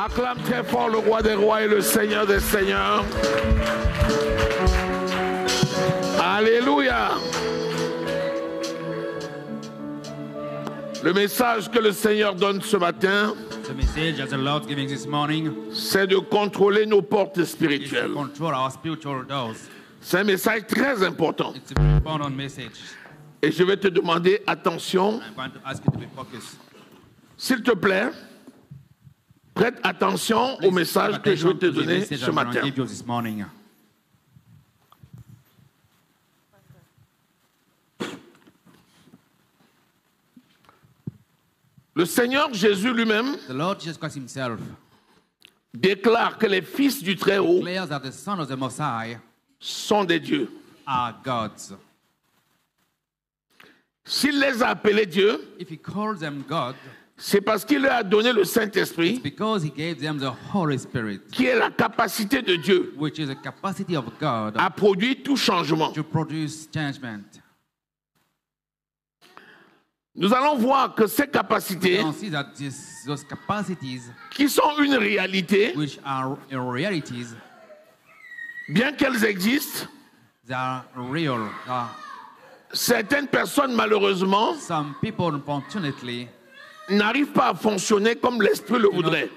Acclame très fort le roi des rois et le seigneur des seigneurs. Alléluia. Le message que le Seigneur donne ce matin, c'est de contrôler nos portes spirituelles. C'est un message très important. Et je vais te demander attention. S'il te plaît, prête attention au message que je vais te donner ce matin. Le Seigneur Jésus lui-même déclare que les fils du Très-Haut sont des dieux. S'il les a appelés dieux, c'est parce qu'il leur a donné le Saint-Esprit, qui est la capacité de Dieu à produire tout changement. Nous allons voir que ces capacités, qui sont une réalité, bien qu'elles existent, certaines personnes, malheureusement, n'arrivent pas à fonctionner comme l'Esprit le voudrait.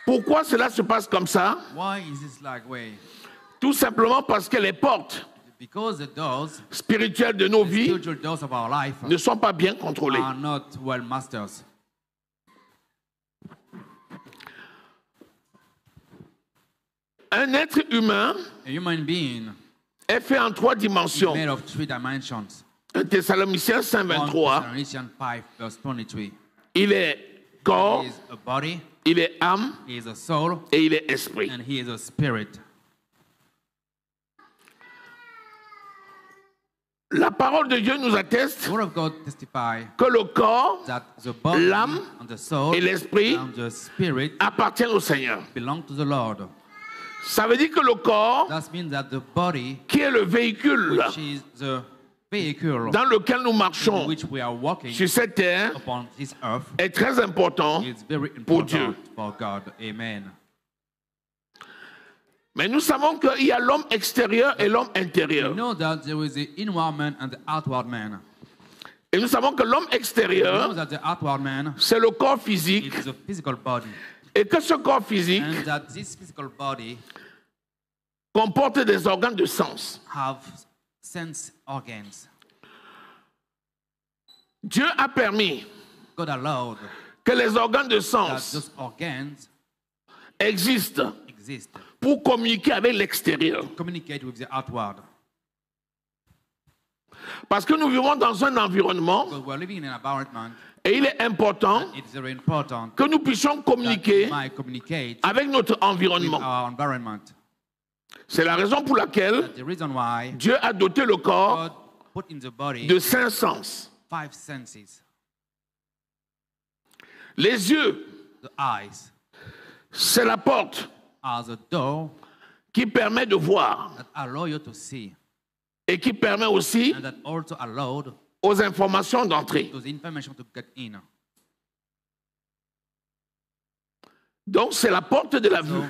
Pourquoi cela se passe comme ça? Tout simplement parce que les portes spirituelles de nos vies ne sont pas bien contrôlées. Un être humain est fait en 3 dimensions. 1 Thessaloniciens 5:23. Il est corps, il est âme et il est esprit. La parole de Dieu nous atteste que le corps, l'âme et l'esprit appartiennent au Seigneur. Ça veut dire que le corps, qui est le véhicule dans lequel nous marchons sur cette terre, est très important pour Dieu. Mais nous savons qu'il y a l'homme extérieur et l'homme intérieur. Et nous savons que l'homme extérieur, c'est le corps physique. Et que ce corps physique comporte des organes de sens. Dieu a permis que les organes de sens existent pour communiquer avec l'extérieur. Parce que nous vivons dans un environnement et il est important que nous puissions communiquer avec notre environnement. C'est la raison pour laquelle Dieu a doté le corps de 5 sens. Les yeux, c'est la porte qui permet de voir et qui permet aussi aux informations d'entrer. Donc c'est la porte de la vue.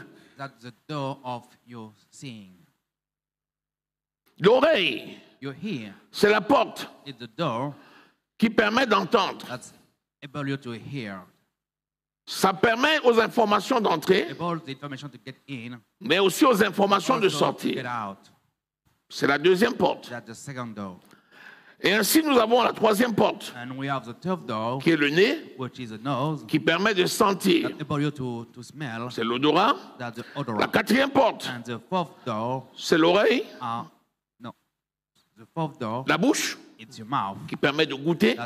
L'oreille, c'est la porte qui permet d'entendre. Ça permet aux informations d'entrer, mais aussi aux informations de sortir. C'est la deuxième porte. Et ainsi, nous avons la troisième porte, qui est le nez, qui permet de sentir. C'est l'odorat. La quatrième porte, c'est l'oreille. La bouche, qui permet de goûter.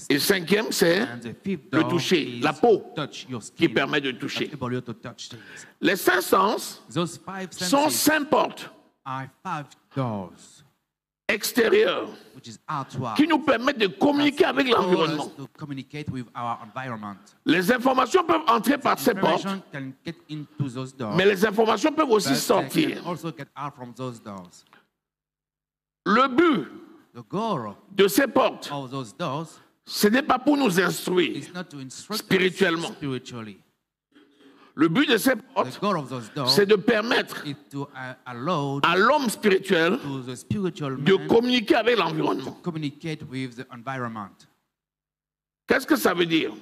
Et le cinquième, c'est le toucher. La peau, qui permet de toucher. Les 5 sens sont 5 portes extérieures qui nous permettent de communiquer avec l'environnement. Les informations peuvent entrer par ces portes, mais les informations peuvent aussi sortir. Le but de ces portes, ce n'est pas pour nous instruire spirituellement. Le but de ces portes, c'est de permettre à l'homme spirituel de communiquer avec l'environnement. Qu'est-ce que ça veut dire?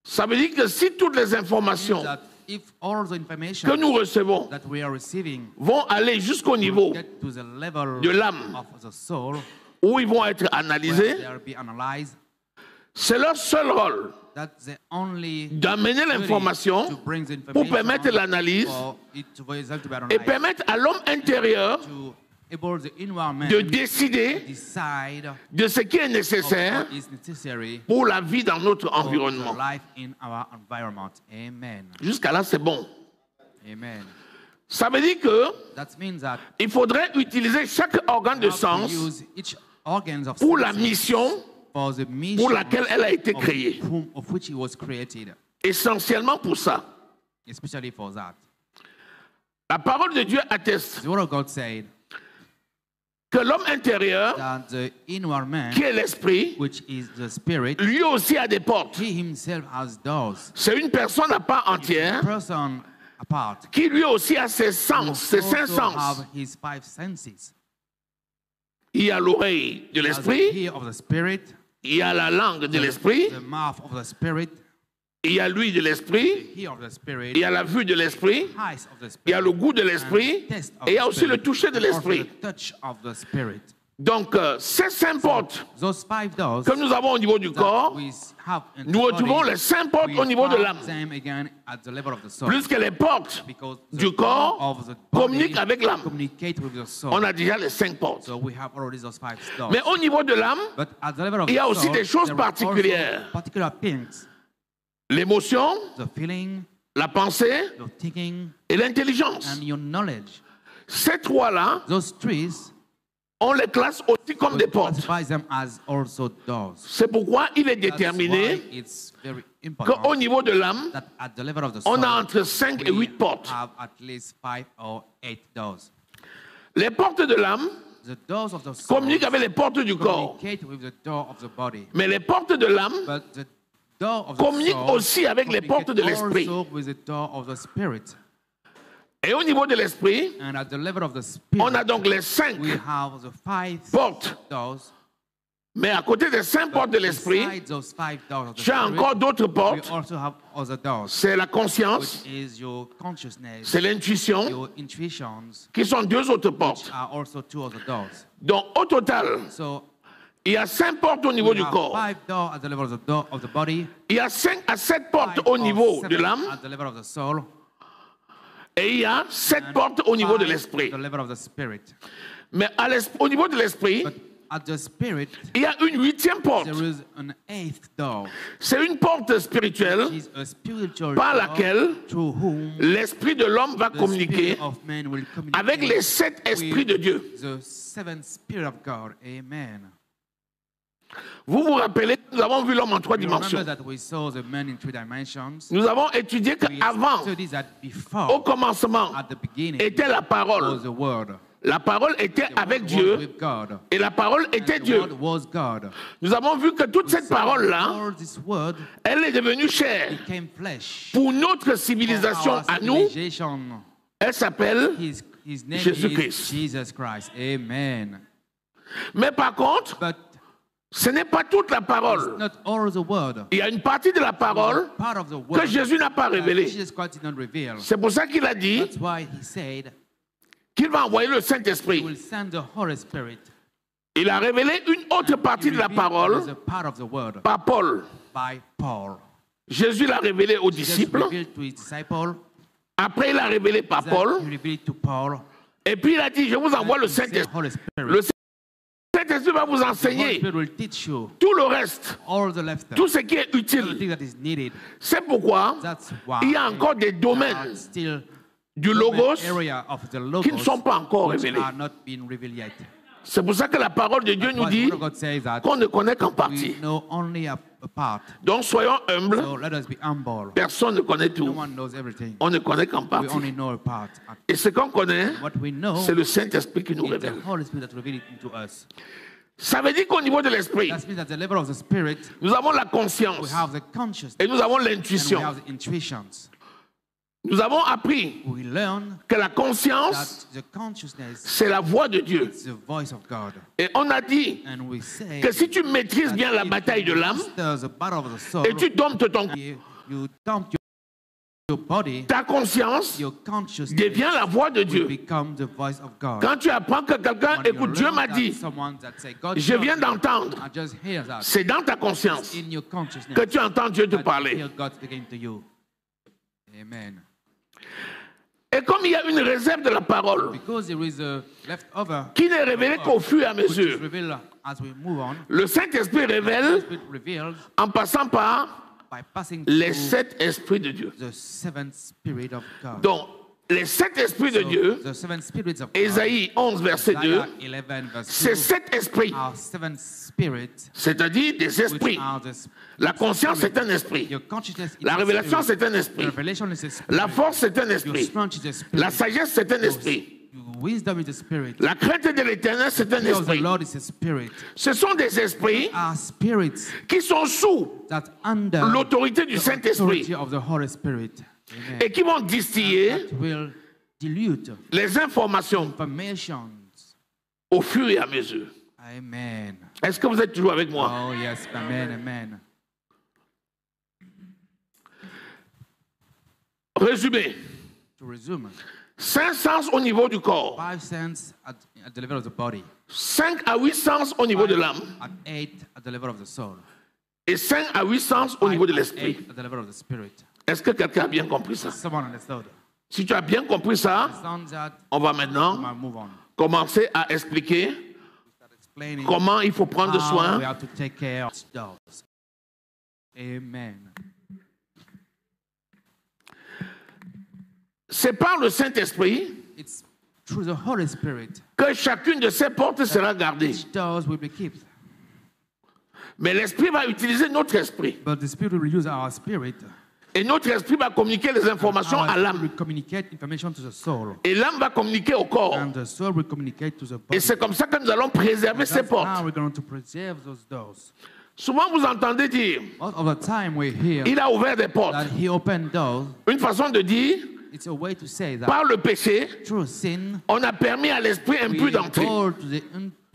Ça veut dire que si toutes les informations que nous recevons vont aller jusqu'au niveau de l'âme, où ils vont être analysés, c'est leur seul rôle d'amener l'information pour permettre l'analyse et permettre à l'homme intérieur de décider de ce qui est nécessaire pour la vie dans notre environnement. Jusqu'à là, c'est bon. Ça veut dire qu'il faudrait utiliser chaque organe de sens pour la mission pour laquelle elle a été créée. Essentiellement pour ça. La parole de Dieu atteste que l'homme intérieur, qui est l'esprit, lui aussi a des portes. C'est une personne à part entière qui lui aussi a ses sens, ses cinq sens. Il y a l'oreille de l'esprit, il y a la langue de l'esprit, il y a l'ouïe de l'esprit, il y a la vue de l'esprit, il y a le goût de l'esprit, et il y a aussi le toucher de l'esprit. Donc, ces cinq portes que nous avons au niveau du corps, nous retrouvons les cinq portes au niveau de l'âme. Puisque les portes du corps communiquent avec l'âme. On a déjà les cinq portes. Mais au niveau de l'âme, il y a aussi des choses particulières. L'émotion, la pensée et l'intelligence. Ces trois-là, on les classe aussi comme des portes. C'est pourquoi il est déterminé qu'au niveau de l'âme, on a entre 5 et 8 portes. Les portes de l'âme communiquent avec les portes du corps. Mais les portes de l'âme communiquent aussi avec les portes de l'esprit. Et au niveau de l'esprit, on a donc les 5 portes. Mais à côté des 5 portes de l'esprit, tu as encore d'autres portes. C'est la conscience, c'est l'intuition, qui sont 2 autres portes. Donc au total, il y a 5 portes au niveau du corps. Il y a 5 à 7 portes au niveau de l'âme. Et il y a 7 portes au niveau de l'esprit. Mais au niveau de l'esprit, il y a une 8e porte. C'est une porte spirituelle par laquelle l'esprit de l'homme va communiquer avec les 7 esprits de Dieu. Vous vous rappelez que nous avons vu l'homme en 3 dimensions. Nous avons étudié qu'avant, au commencement, était la parole. La parole était avec Dieu et la parole était Dieu. Nous avons vu que toute cette parole-là, elle est devenue chair. Pour notre civilisation à nous, elle s'appelle Jésus-Christ. Mais par contre, ce n'est pas toute la parole. Il y a une partie de la parole que Jésus n'a pas révélée. C'est pour ça qu'il a dit qu'il va envoyer le Saint-Esprit. Il a révélé une autre partie de la parole par Paul. Jésus l'a révélé aux disciples. Après, il l'a révélé par Paul. Et puis il a dit, je vous envoie le Saint-Esprit. Le Saint-Esprit va vous enseigner tout le reste, tout ce qui est utile. C'est pourquoi il y a encore des domaines du Logos qui ne sont pas encore révélés. C'est pour ça que la parole de Dieu nous dit qu'on ne connaît qu'en partie. apart. Donc soyons humbles. So let us be humble. Personne ne connaît tout. No one knows everything. On ne connaît qu'en partie. We only know a part. Et ce qu'on connaît, c'est le Saint-Esprit qui nous révèle. The Holy Spirit that reveals it to us. Ça veut dire qu'au niveau de l'esprit, That means at the level of the spirit, nous avons la conscience we have the consciousness et nous avons l'intuition. and we have the intuitions. Nous avons appris We learn que la conscience, that the consciousness c'est la voix de Dieu. is the voice of God. Et on a dit And we say que si tu maîtrises bien la bataille de l'âme et tu domptes ton you dump your body, ta conscience your consciousness devient la voix de Dieu. become the voice of God. Quand tu apprends que quelqu'un, When you écoute, Dieu learn m'a that dit, someone that say, God je viens told me, d'entendre, I just hear that. c'est dans ta conscience In your consciousness que tu entends Dieu te that you parler. hear God speaking to you. Amen. Et comme il y a une réserve de la parole Because there is a leftover qui n'est révélée qu'au fur et à which is mesure, revealed as we move on, le Saint-Esprit the révèle Spirit reveals en passant par by passing les through 7 esprits de Dieu. the seventh spirit of God. Donc, les 7 esprits de So, Dieu, the seven spirits of God, Ésaïe 11, verset 2, Isaiah 11 verse 2, c'est 7 esprits, are seven spirits, c'est-à-dire des which esprits. are the La conscience, c'est un esprit. your consciousness is La a révélation, spirit. c'est un esprit. Your revelation is a spirit. La force, c'est un Your esprit. strength is a spirit. La sagesse, c'est un esprit. Your wisdom is a spirit. La crainte de l'Éternel, c'est un The fear of the esprit. Lord is a spirit. Ce sont des esprits Are spirits qui sont sous that under l'autorité du the Saint-Esprit authority of the Holy Spirit. Amen. et qui vont distiller That will dilute les informations informations. au fur et à mesure. Amen. Est-ce que vous êtes toujours avec moi? Oh yes, amen, amen. Résumé. To resume, 5 sens au niveau du corps, 5 senses at the level of the body, 5 à 8 sens au niveau de l'âme at 8 at the level of the soul, et 5 à 8 sens au 5 niveau de at l'esprit. 8 at the level of the spirit. Est-ce que quelqu'un a bien compris ça? Someone understood. Si tu as bien compris ça, Understand that? on va We maintenant might move on. commencer à expliquer Start explaining comment il faut prendre how we soin have to take care of those. Amen. C'est par le Saint-Esprit It's through the Holy Spirit que chacune de ces portes sera gardée. each doors will be kept. Mais l'Esprit va utiliser notre esprit. But the Spirit will use our spirit. Et notre esprit va communiquer les informations Our à spirit l'âme. will communicate information to the soul. Et l'âme va communiquer au corps. And the soul will communicate to the Et body. c'est comme ça que nous allons préserver ces That's how portes. we're going to preserve those doors. Souvent, vous entendez dire, Most of the time we hear il a ouvert des portes. that he opened doors. Une façon de dire, It's a way to say that par le péché, through sin, on a permis à l'esprit impur we d'entrer. call to the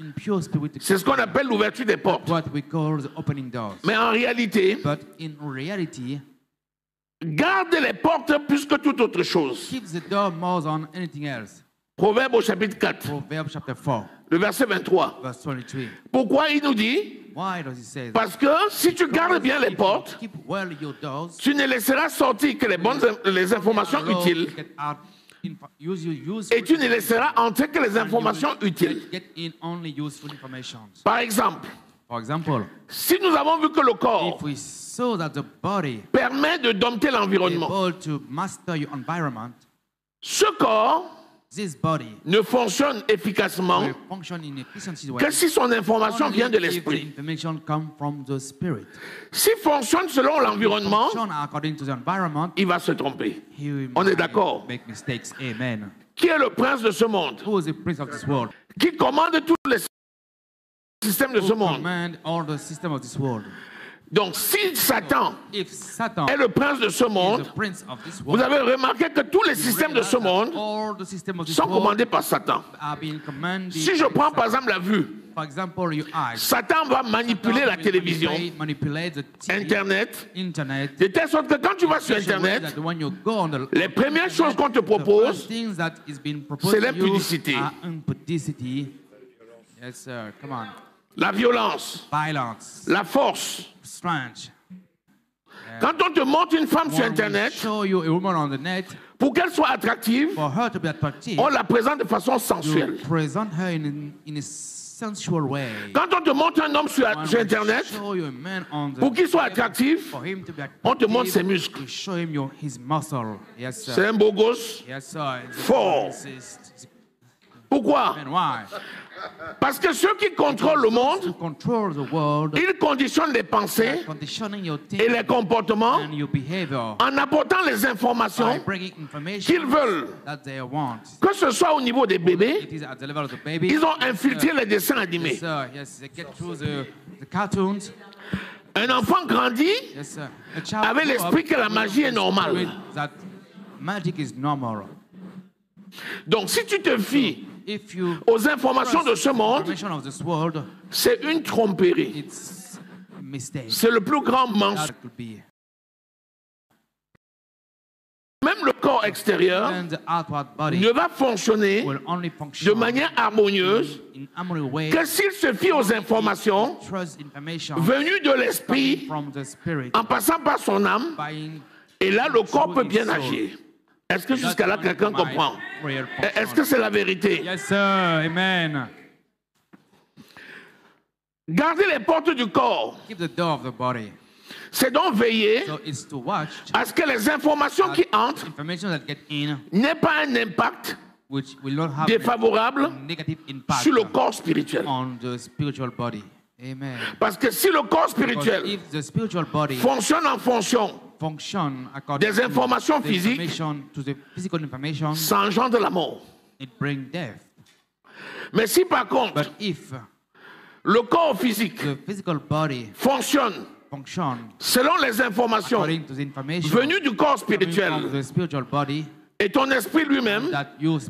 impure spirit to C'est ce qu'on appelle l'ouverture des portes. what we call the opening doors. Mais en réalité, But in reality, garde les portes plus que toute autre chose. keeps the door more than anything else. Proverbe au chapitre 4, Proverbs chapter 4, le verset 23. verse 23. Pourquoi il nous dit? Why does he say that? Parce que si tu gardes bien les portes, Keep well your doors. tu ne laisseras sortir que les informations Allow utiles to get out use et tu ne laisseras entrer que les informations utiles. Get in only useful information. Par exemple, For example, si nous avons vu que le corps if we saw that the body permet de dompter is l'environnement, able to master your environment, ce corps this body ne fonctionne efficacement will function in efficiency way. que si son information Only vient de if the l'esprit. information come from the spirit. S'il fonctionne selon l'environnement, Function according to the environment, il va se tromper. he On est might d'accord. make mistakes. Amen. Qui est le prince de ce monde? Who is the prince of this world? Qui commande tous les systèmes de ce Who monde? command all the system of this world? Donc, si Satan If Satan est le prince de ce is monde, the prince of this vous world, avez remarqué que tous les systèmes de ce monde all the system of this sont world commandés par Satan. are being commanded. Si je prends par exemple la vue, For example, your eyes. Satan va manipuler Satan la will télévision, manipulate the TV, Internet, internet. de telle sorte que quand tu vas sur Such a way Internet, that when you go on the les premières choses qu'on te the propose, first things that is being proposed c'est to you l'impudicité. are impudicity. Yes, sir. Come on. la violence, Violence, la force. strange. Quand on te montre une femme sur When we Internet, show you a woman on the net, pour qu'elle soit attractive, for her to be attractive, on la présente de façon you sensuelle. present her in a sensual way. Quand on te montre un homme sur When we Internet, show you a man on the pour qu'il soit net, attractif, for him to be on te montre ses attractive, muscles. you show him his muscle. Yes, sir. C'est un beau gosse. Yes, sir. Fort. Pour Pourquoi? And why? Parce que ceux qui contrôlent le monde, ils conditionnent les pensées et les comportements en apportant les informations qu'ils veulent. Que ce soit au niveau des bébés, ils ont infiltré les dessins animés. Un enfant grandit avec l'esprit que la magie est normale. Donc si tu te fies aux informations de ce monde, c'est une tromperie. C'est le plus grand mensonge. Même le corps extérieur ne va fonctionner de manière harmonieuse que s'il se fie aux informations venues de l'esprit en passant par son âme, et là le corps peut bien agir. Est-ce que jusqu'à là quelqu'un comprend? Est-ce que c'est la vérité? Yes, sir. Amen. Gardez les portes du corps. Keep the door of the body. C'est donc veiller à ce que les informations qui entrent n'aient pas un impact défavorable sur le corps spirituel. Parce que si le corps spirituel fonctionne en fonction des informations physiques, ça engendre la mort. Mais si par contre le corps physique fonctionne selon les informations venues du corps spirituel, et ton esprit lui-même,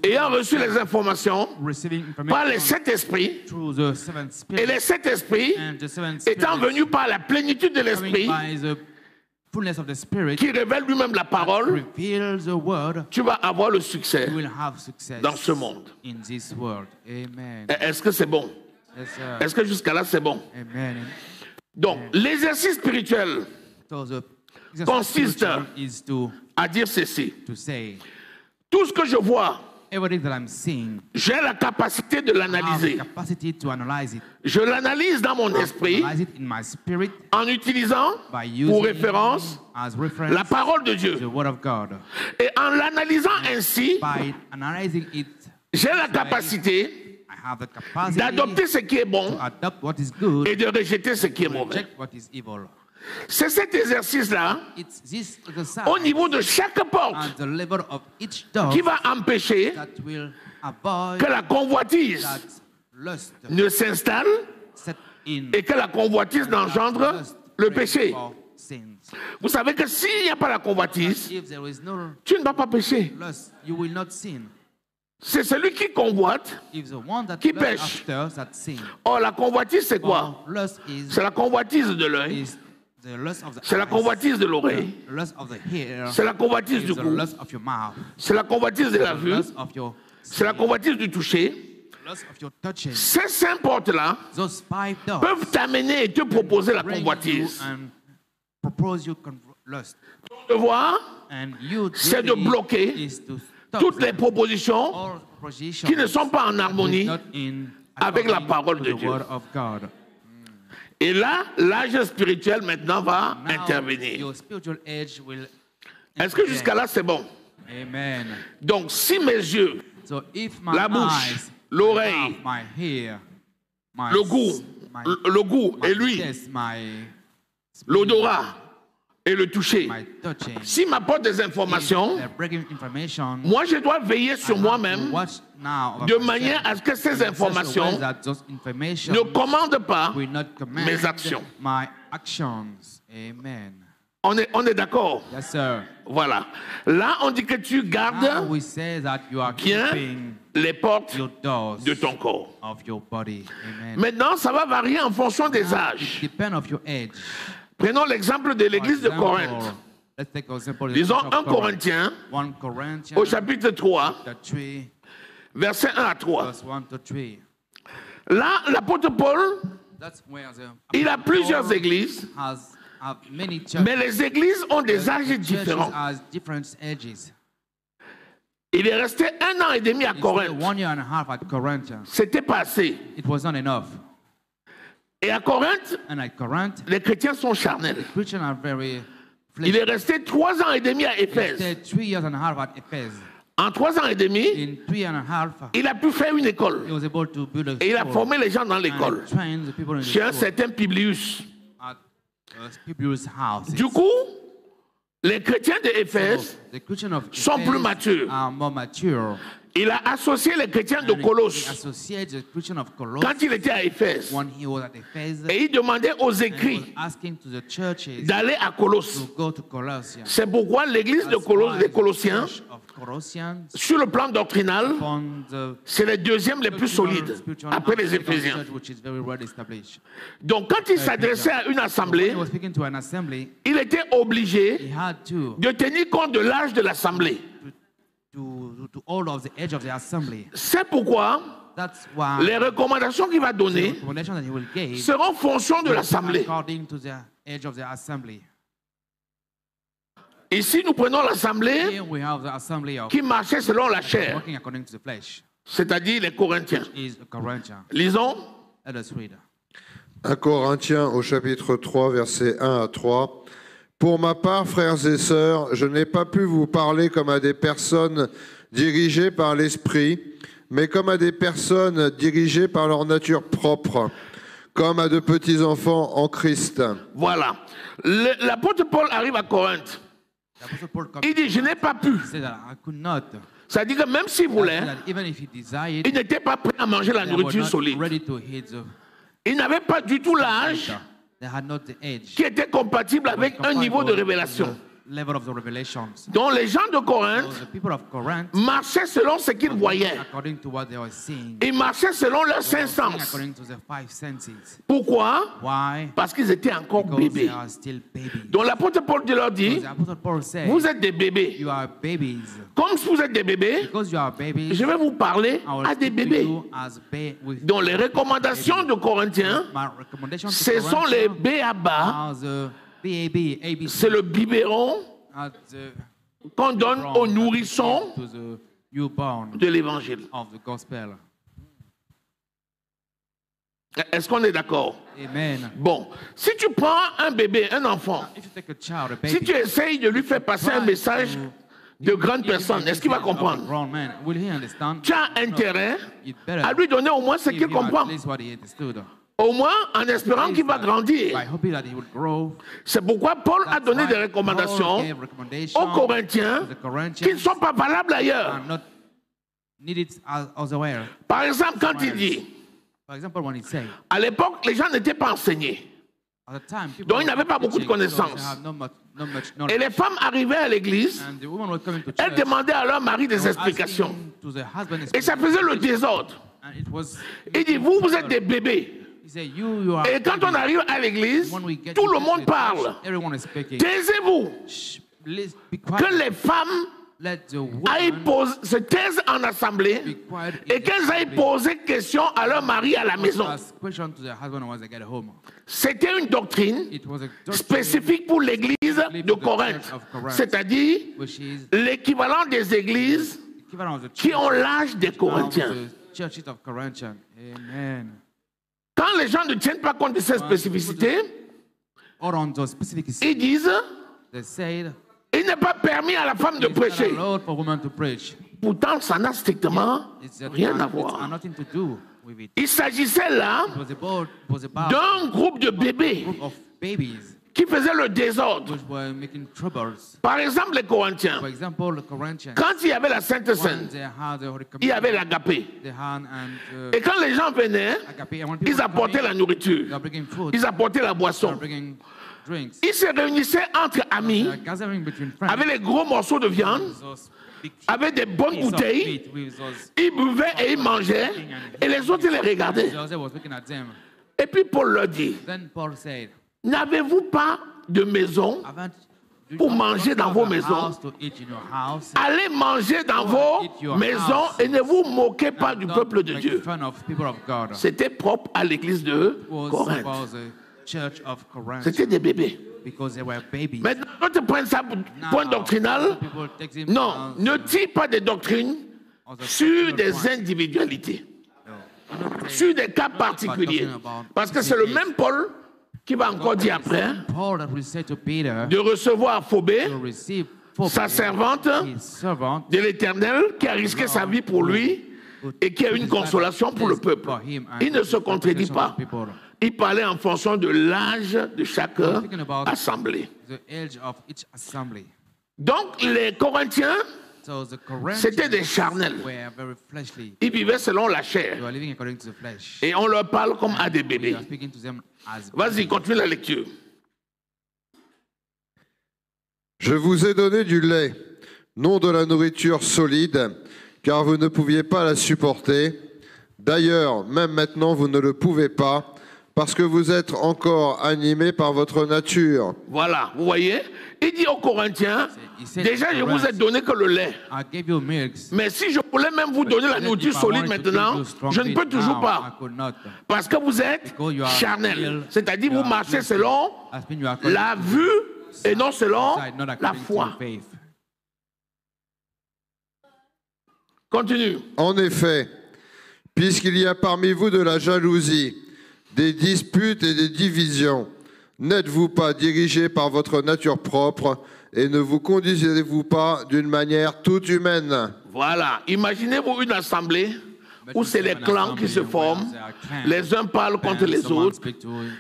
ayant reçu les informations par les 7 esprits, et les 7 esprits étant venus par la plénitude de l'esprit, qui révèle lui-même la parole, tu vas avoir le succès dans ce monde. Est-ce que c'est bon? Est-ce que jusqu'à là c'est bon? Donc, l'exercice spirituel consiste à dire ceci. Tout ce que je vois, j'ai la capacité de l'analyser. Je l'analyse dans mon esprit en utilisant pour référence la parole de Dieu. Et en l'analysant ainsi, j'ai la capacité d'adopter ce qui est bon et de rejeter ce qui est mauvais. C'est cet exercice-là, au niveau de chaque porte, qui va empêcher que la convoitise ne s'installe et que la convoitise n'engendre le péché. Vous savez que s'il n'y a pas la convoitise, tu ne vas pas pécher. C'est celui qui convoite qui pêche. Or, la convoitise, c'est quoi? C'est la convoitise de l'œil. C'est la convoitise de l'oreille. C'est la convoitise du goût. C'est la convoitise de la vue. C'est la convoitise du toucher. Ces 5 portes-là peuvent t'amener et te proposer la convoitise. Ton devoir, c'est de bloquer toutes les propositions qui ne sont pas en harmonie avec la parole de Dieu. Et là, l'âge spirituel maintenant va intervenir. Est-ce que jusqu'à là c'est bon? Donc si mes yeux, la bouche, l'oreille, le goût et l'ouïe, l'odorat et le toucher, si m'apporte des informations, moi je dois veiller sur moi-même de manière à ce que ces informations ne commandent pas mes actions. On est d'accord? Voilà. Là, on dit que tu gardes bien les portes de ton corps. Maintenant, ça va varier en fonction des âges. Prenons l'exemple de l'église de Corinthe. Disons 1 Corinthiens, au chapitre 3, versets 1 à 3. Là, l'apôtre Paul, il a plusieurs églises, mais les églises ont des âges différents. Il est resté 1 an et demi à Corinthe. C'était pas assez. Et à Corinthe, les chrétiens sont charnels. Il est resté 3 ans et demi à Éphèse. En 3 ans et demi, il a pu faire une école. Et il a formé les gens dans l'école. Chez un certain Publius. Du coup, les chrétiens d'Éphèse sont plus matures. Il a associé les chrétiens de Colosse quand il était à Éphèse. Et il demandait aux écrits d'aller à Colosse. C'est pourquoi l'église de Colosse, des Colossiens, sur le plan doctrinal, c'est les deuxièmes les plus solides, après les Éphésiens. Donc quand il s'adressait à une assemblée, il était obligé de tenir compte de l'âge de l'assemblée. C'est pourquoi les recommandations qu'il va donner seront en fonction de l'assemblée. Ici, nous prenons l'assemblée qui marchait selon la chair, c'est-à-dire les Corinthiens. Lisons. 1 Corinthiens au chapitre 3, versets 1 à 3. Pour ma part, frères et sœurs, je n'ai pas pu vous parler comme à des personnes dirigées par l'Esprit, mais comme à des personnes dirigées par leur nature propre, comme à de petits enfants en Christ. Voilà. L'apôtre Paul arrive à Corinthe. Il dit, je n'ai pas pu. Ça dit que même s'il voulait, il n'était pas prêt à manger la nourriture solide. Il n'avait pas du tout l'âge qui était compatible avec un niveau de révélation. Donc les gens de Corinthe marchaient selon ce qu'ils voyaient. Ils marchaient selon leurs 5 sens. Pourquoi? Parce qu'ils étaient encore bébés. Donc l'apôtre Paul leur dit, vous êtes des bébés. Comme vous êtes des bébés, je vais vous parler à des bébés. Donc les recommandations de Corinthiens, ce sont les B.A.B.A. C'est le biberon qu'on donne aux nourrissons de l'évangile. Est-ce qu'on est d'accord? Bon, si tu prends un bébé, un enfant, si tu essayes de lui faire passer un message de grande personne, est-ce qu'il va comprendre? Tu as intérêt à lui donner au moins ce qu'il comprend. Au moins en espérant qu'il va grandir. C'est pourquoi Paul a donné des recommandations aux Corinthiens qui ne sont pas valables ailleurs. Par exemple, quand il dit, à l'époque, les gens n'étaient pas enseignés. Donc ils n'avaient pas beaucoup de connaissances. Et les femmes arrivaient à l'église, elles demandaient à leur mari des explications. Et ça faisait le désordre. Il dit, vous êtes des bébés. Et quand on arrive à l'église, tout le monde parle. Taisez-vous. Que les femmes se taisent en assemblée et qu'elles aillent poser questions à leur mari à la maison. C'était une doctrine spécifique pour l'église de Corinthe, c'est-à-dire l'équivalent des églises qui ont l'âge des Corinthiens. Quand les gens ne tiennent pas compte de ces spécificités, ils disent, il n'est pas permis à la femme de prêcher. Pourtant, ça n'a strictement rien à voir. Il s'agissait là d'un groupe de bébés qui faisaient le désordre. Par exemple, les Corinthiens, quand il y avait la Sainte Seine, il y avait l'agapé. Et quand les gens venaient, ils apportaient la nourriture, ils apportaient la boisson. Ils se réunissaient entre amis, avec les gros morceaux de viande, avec des bonnes bouteilles. Ils buvaient et ils mangeaient, et les autres les regardaient. Et puis Paul leur dit, n'avez-vous pas de maison pour manger dans vos maisons? Allez manger dans vos maisons et ne vous moquez pas du peuple de Dieu. C'était propre à l'église de Corinthe. C'était des bébés. Maintenant, quand tu prends ça point doctrinal, non, ne tire pas des doctrines sur des individualités, sur des cas particuliers. Parce que c'est le même Paul qui va encore dire après de recevoir Phobé sa servante de l'Éternel qui a risqué sa vie pour lui et qui a une consolation pour le peuple. Il ne se contredit pas. Il parlait en fonction de l'âge de chaque assemblée. Donc les Corinthiens, c'était des charnels. Ils vivaient selon la chair. Et on leur parle comme à des bébés. Vas-y, continue la lecture. Je vous ai donné du lait, non de la nourriture solide, car vous ne pouviez pas la supporter. D'ailleurs, même maintenant, vous ne le pouvez pas, parce que vous êtes encore animés par votre nature. Voilà, vous voyez? Il dit aux Corinthiens, déjà je vous ai donné que le lait. Mais si je voulais même vous donner la nourriture solide maintenant, je ne peux toujours pas. Parce que vous êtes charnel. C'est-à-dire vous marchez selon la vue et non selon la foi. Continue. En effet, puisqu'il y a parmi vous de la jalousie, des disputes et des divisions, n'êtes-vous pas dirigés par votre nature propre et ne vous conduisez-vous pas d'une manière toute humaine? Voilà. Imaginez-vous une assemblée où c'est les clans qui se forment, les uns parlent contre les autres,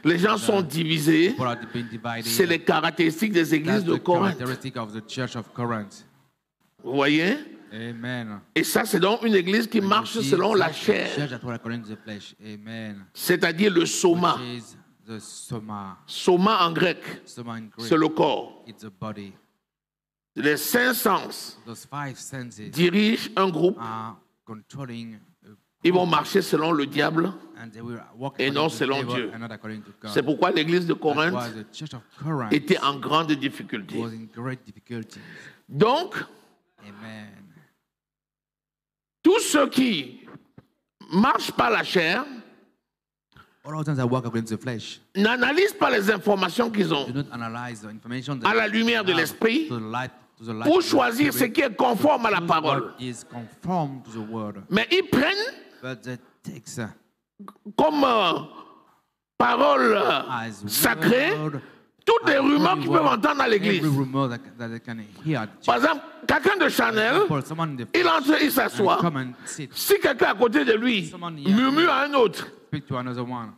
les gens sont divisés. C'est les caractéristiques des églises de Corinthe. Vous voyez? Amen. Et ça, c'est donc une église qui marche selon la chair. C'est-à-dire le soma. Soma en grec, c'est le corps. Les 5 sens dirigent un groupe. Ils vont marcher selon le diable et non selon Dieu. C'est pourquoi l'église de Corinthe était en grande difficulté. Donc, tous ceux qui marchent par la chair n'analysent pas les informations qu'ils ont à la lumière de l'esprit pour choisir ce qui est conforme à la parole. Mais ils prennent comme parole sacrée toutes les rumeurs qu'ils peuvent entendre dans l'église. Par exemple, quelqu'un de Chanel, il entre, il s'assoit. Si quelqu'un à côté de lui murmure à un autre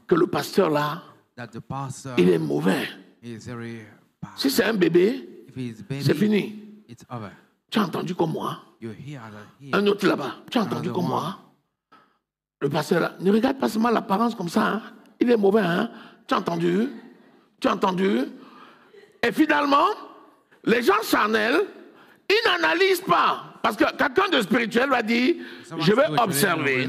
que le pasteur là, il est mauvais. Si c'est un bébé, c'est fini. Tu as entendu comme moi? Un autre là-bas, tu as entendu comme moi? Le pasteur là, ne regarde pas seulement l'apparence comme ça. Hein? Il est mauvais, hein? Tu as entendu? Tu as entendu? Et finalement, les gens charnels, ils n'analysent pas. Parce que quelqu'un de spirituel va dire, je vais observer,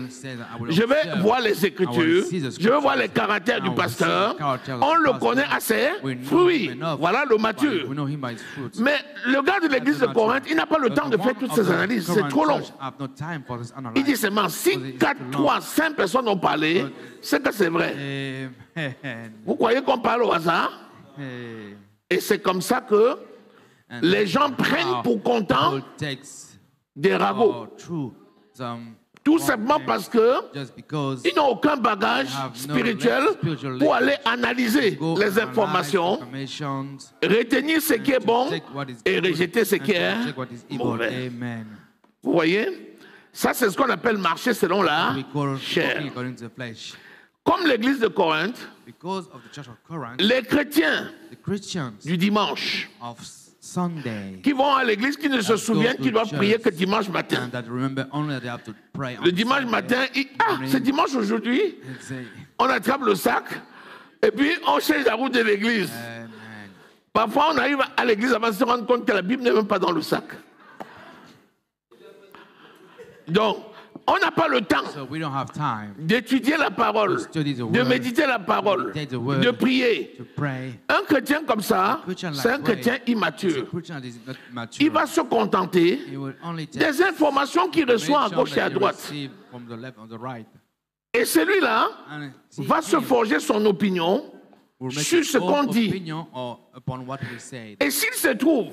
je vais voir les Écritures, je vais voir les caractères du pasteur. On le connaît à ses fruits. Voilà le mature. Mais le gars de l'église de Corinthe, il n'a pas le temps de faire toutes ces analyses. C'est trop long. Il dit seulement, si 4, 3, 5 personnes ont parlé, c'est que c'est vrai. Vous croyez qu'on parle au hasard? Et c'est comme ça que les gens prennent pour content des ragots. Tout simplement parce qu'ils n'ont aucun bagage spirituel pour aller analyser les informations, retenir ce qui est bon et rejeter ce qui est mauvais. Vous voyez? Ça, c'est ce qu'on appelle marcher selon la chair. Comme l'église de Corinthe, les chrétiens du dimanche qui vont à l'église, qui ne se souviennent qu'ils doivent prier que dimanche matin. Le dimanche matin, c'est dimanche aujourd'hui. On attrape le sac et puis on change la route de l'église. Parfois, on arrive à l'église avant de se rendre compte que la Bible n'est même pas dans le sac. Donc, on n'a pas le temps d'étudier la parole, de méditer la parole, de prier. Un chrétien comme ça, c'est un chrétien immature. Il va se contenter des informations qu'il reçoit à gauche et à droite. Et celui-là va se forger son opinion sur ce qu'on dit. Et s'il se trouve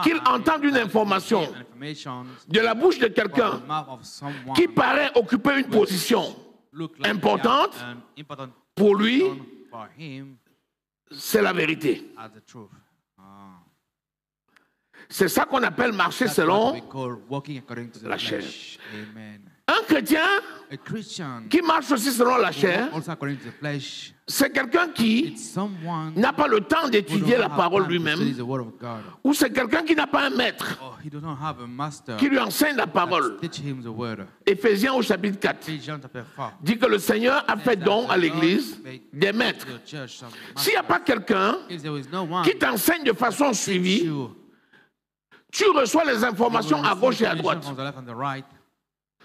qu'il entend une information de la bouche de quelqu'un qui paraît occuper une position importante, pour lui, c'est la vérité. C'est ça qu'on appelle marcher selon la chair. Un chrétien qui marche aussi selon la chair, c'est quelqu'un qui n'a pas le temps d'étudier la parole lui-même, ou c'est quelqu'un qui n'a pas un maître qui lui enseigne la parole. Éphésiens au chapitre 4 dit que le Seigneur a fait don à l'Église des maîtres. S'il n'y a pas quelqu'un qui t'enseigne de façon suivie, tu reçois les informations à gauche et à droite.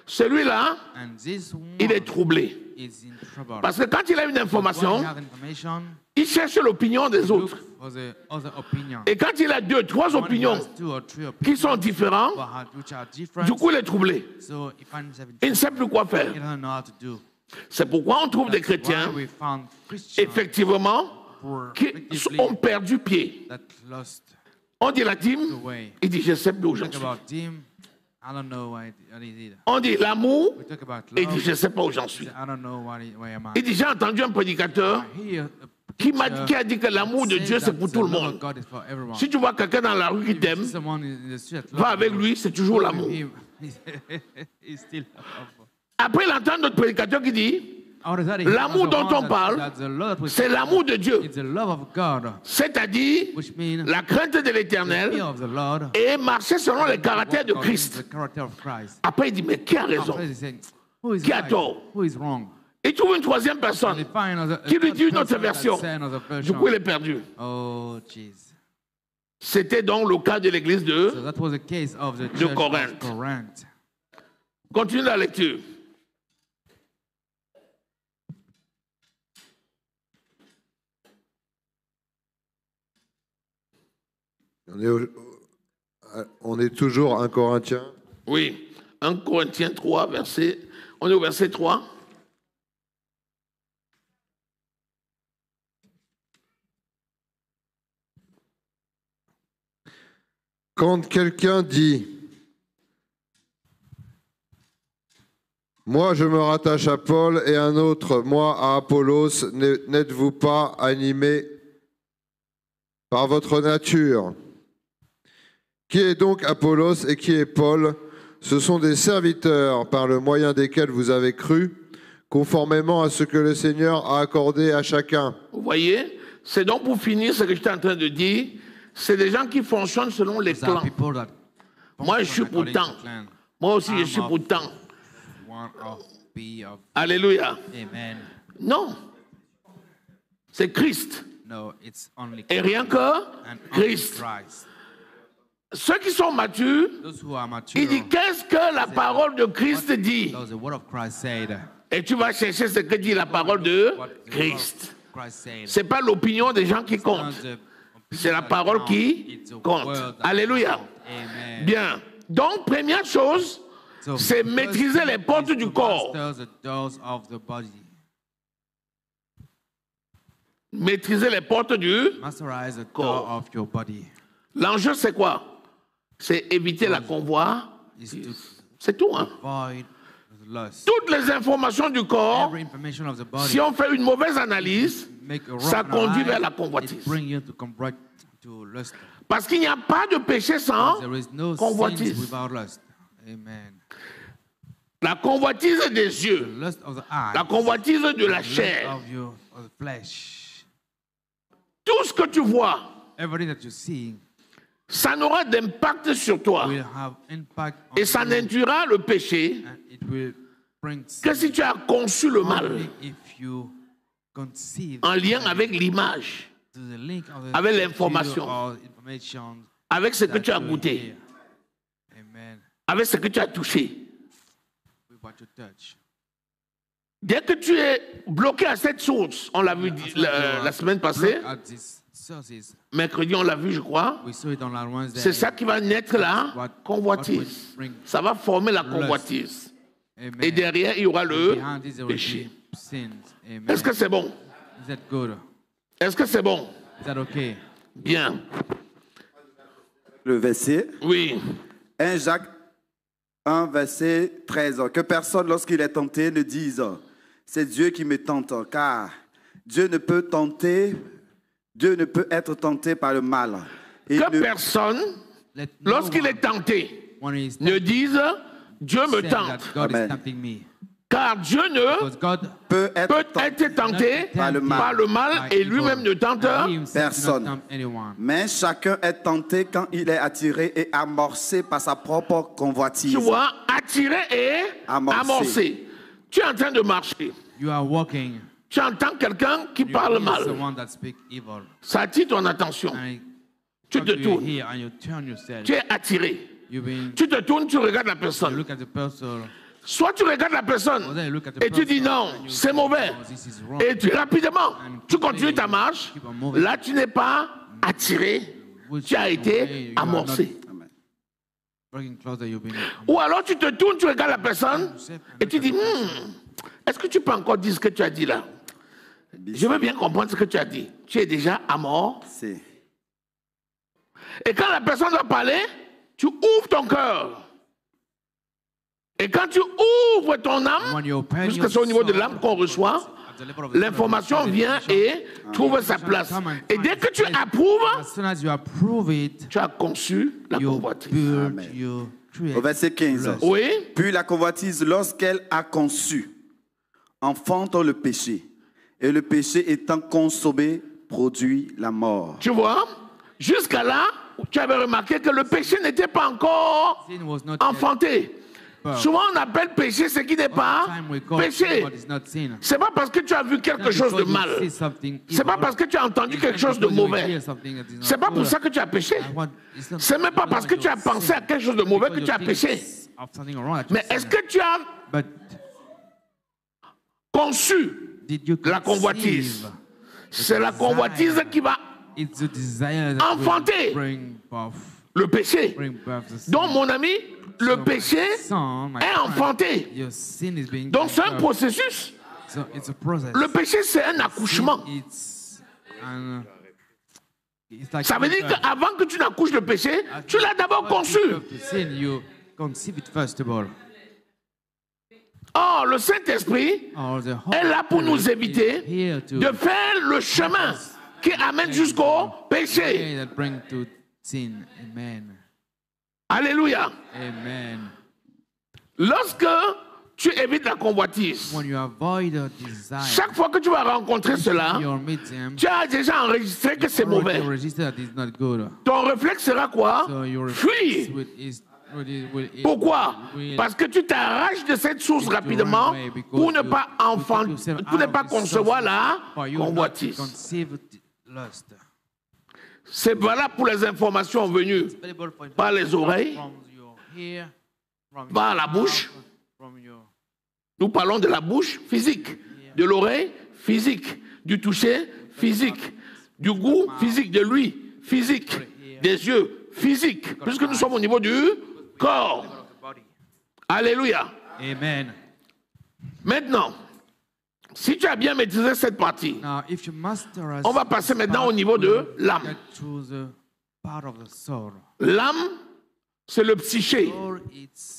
Celui-là, il est troublé. Parce que quand il a une information, il cherche l'opinion des autres. Et quand il a 2, 3 opinions qui sont différentes, du coup, il est troublé. Il ne sait plus quoi faire. C'est pourquoi on trouve des chrétiens, effectivement, qui ont perdu pied. On dit la dîme, il dit je ne sais plus où j'en suis. On dit l'amour, il dit je ne sais pas où j'en suis. Il dit j'ai entendu un prédicateur qui a dit que l'amour de Dieu c'est pour tout le monde. Si tu vois quelqu'un dans la rue qui t'aime, va avec lui, c'est toujours l'amour. Après il entend notre prédicateur qui dit l'amour dont on parle, c'est l'amour de Dieu. C'est-à-dire la crainte de l'Éternel et marcher selon le caractère de Christ. Après, il dit, mais qui a raison? Qui a tort? Il trouve une troisième personne qui lui dit une autre version. Du coup, il est perdu. C'était donc le cas de l'église de Corinthe. Continue la lecture. On est toujours 1 Corinthiens. Oui, 1 Corinthiens 3, verset. On est au verset 3. Quand quelqu'un dit « Moi je me rattache à Paul et un autre, moi à Apollos, n'êtes-vous pas animés par votre nature ? Qui est donc Apollos et qui est Paul? Ce sont des serviteurs par le moyen desquels vous avez cru, conformément à ce que le Seigneur a accordé à chacun. » Vous voyez, c'est donc pour finir ce que j'étais en train de dire, c'est des gens qui fonctionnent selon les clans. Moi, je suis pour tant. Moi aussi, je suis pour tant. Alléluia. Non. C'est Christ. Et rien que Christ. Ceux qui sont matures, ils disent qu'est-ce que la parole de Christ dit? Et tu vas chercher ce que dit la parole de Christ. Ce n'est pas l'opinion des gens qui compte. C'est la parole qui compte. Alléluia. Bien. Donc, première chose, c'est maîtriser les portes du corps. Maîtriser les portes du corps. L'enjeu, c'est quoi? C'est éviter la convoitise. C'est tout, hein? Toutes les informations du corps, si on fait une mauvaise analyse, ça conduit vers la convoitise. Parce qu'il n'y a pas de péché sans convoitise. La convoitise des yeux, la convoitise de la chair, tout ce que tu vois, ça n'aura d'impact sur toi. Et ça n'induira le péché que si tu as conçu le mal en lien avec l'image, avec l'information, avec ce que tu as goûté, avec ce que tu as touché. Dès que tu es bloqué à cette source, on l'a vu la semaine passée, mercredi on l'a vu je crois, c'est ça qui va naître la convoitise. Ça va former la convoitise. Et derrière il y aura le péché. Est-ce que c'est bon? Est-ce que c'est bon? Bien. Le verset. Oui. 1 Jacques 1, verset 13. Que personne, lorsqu'il est tenté, ne dise « C'est Dieu qui me tente », car Dieu ne peut être tenté par le mal, que personne, lorsqu'il est tenté, ne dise « Dieu me tente ». Car Dieu ne peut être tenté par le mal et lui-même ne tente personne. Mais chacun est tenté quand il est attiré et amorcé par sa propre convoitise. Tu vois, attiré et amorcé. Tu es en train de marcher. Tu entends quelqu'un qui parle mal. Ça attire ton attention. Tu te tournes. Tu es attiré. Tu te tournes, tu regardes la personne. Soit tu regardes la personne et tu dis non, c'est mauvais. Et rapidement, tu continues ta marche. Là, tu n'es pas attiré. Tu as été amorcé. Ou alors tu te tournes, tu regardes la personne et tu dis est-ce que tu peux encore dire ce que tu as dit là? Je veux bien comprendre ce que tu as dit. Tu es déjà amorcé. Et quand la personne va parler, tu ouvres ton cœur. Et quand tu ouvres ton âme, puisque c'est au niveau de l'âme qu'on reçoit, l'information vient et trouve sa place. Et dès que tu approuves, tu as conçu la convoitise. Au verset 15. Oui. Puis la convoitise, lorsqu'elle a conçu, enfante le péché. Et le péché étant consommé, produit la mort. Tu vois, jusqu'à là, tu avais remarqué que le péché n'était pas encore enfanté. Souvent, on appelle péché ce qui n'est pas péché. Ce n'est pas parce que tu as vu quelque chose de mal. Ce n'est pas parce que tu as entendu quelque chose de mauvais. Ce n'est pas pour ça que tu as péché. Ce n'est même pas parce que tu as pensé à quelque chose de mauvais que tu as péché. Mais est-ce que tu as conçu la convoitise? C'est la convoitise qui va enfanter le péché. Donc, mon ami, le péché est enfanté. Donc, c'est un processus. Le péché, c'est un accouchement. Ça veut dire qu'avant que tu n'accouches le péché, tu l'as d'abord conçu. Or, le Saint-Esprit est là pour nous éviter de faire le chemin qui amène jusqu'au péché. Alléluia. Amen. Lorsque tu évites la convoitise, chaque fois que tu vas rencontrer cela, tu as déjà enregistré que c'est mauvais. Ton réflexe sera quoi? Fuir. Pourquoi? Parce que tu t'arraches de cette source rapidement pour ne pas pour ne pas concevoir la convoitise. C'est valable pour les informations venues par les oreilles, par la bouche. Nous parlons de la bouche physique, de l'oreille physique, du toucher physique, du goût physique, de l'ouïe physique, des yeux physiques, puisque nous sommes au niveau du corps. Alléluia. Amen. Maintenant, si tu as bien maîtrisé cette partie, on va passer maintenant au niveau de l'âme. L'âme, c'est le psyché.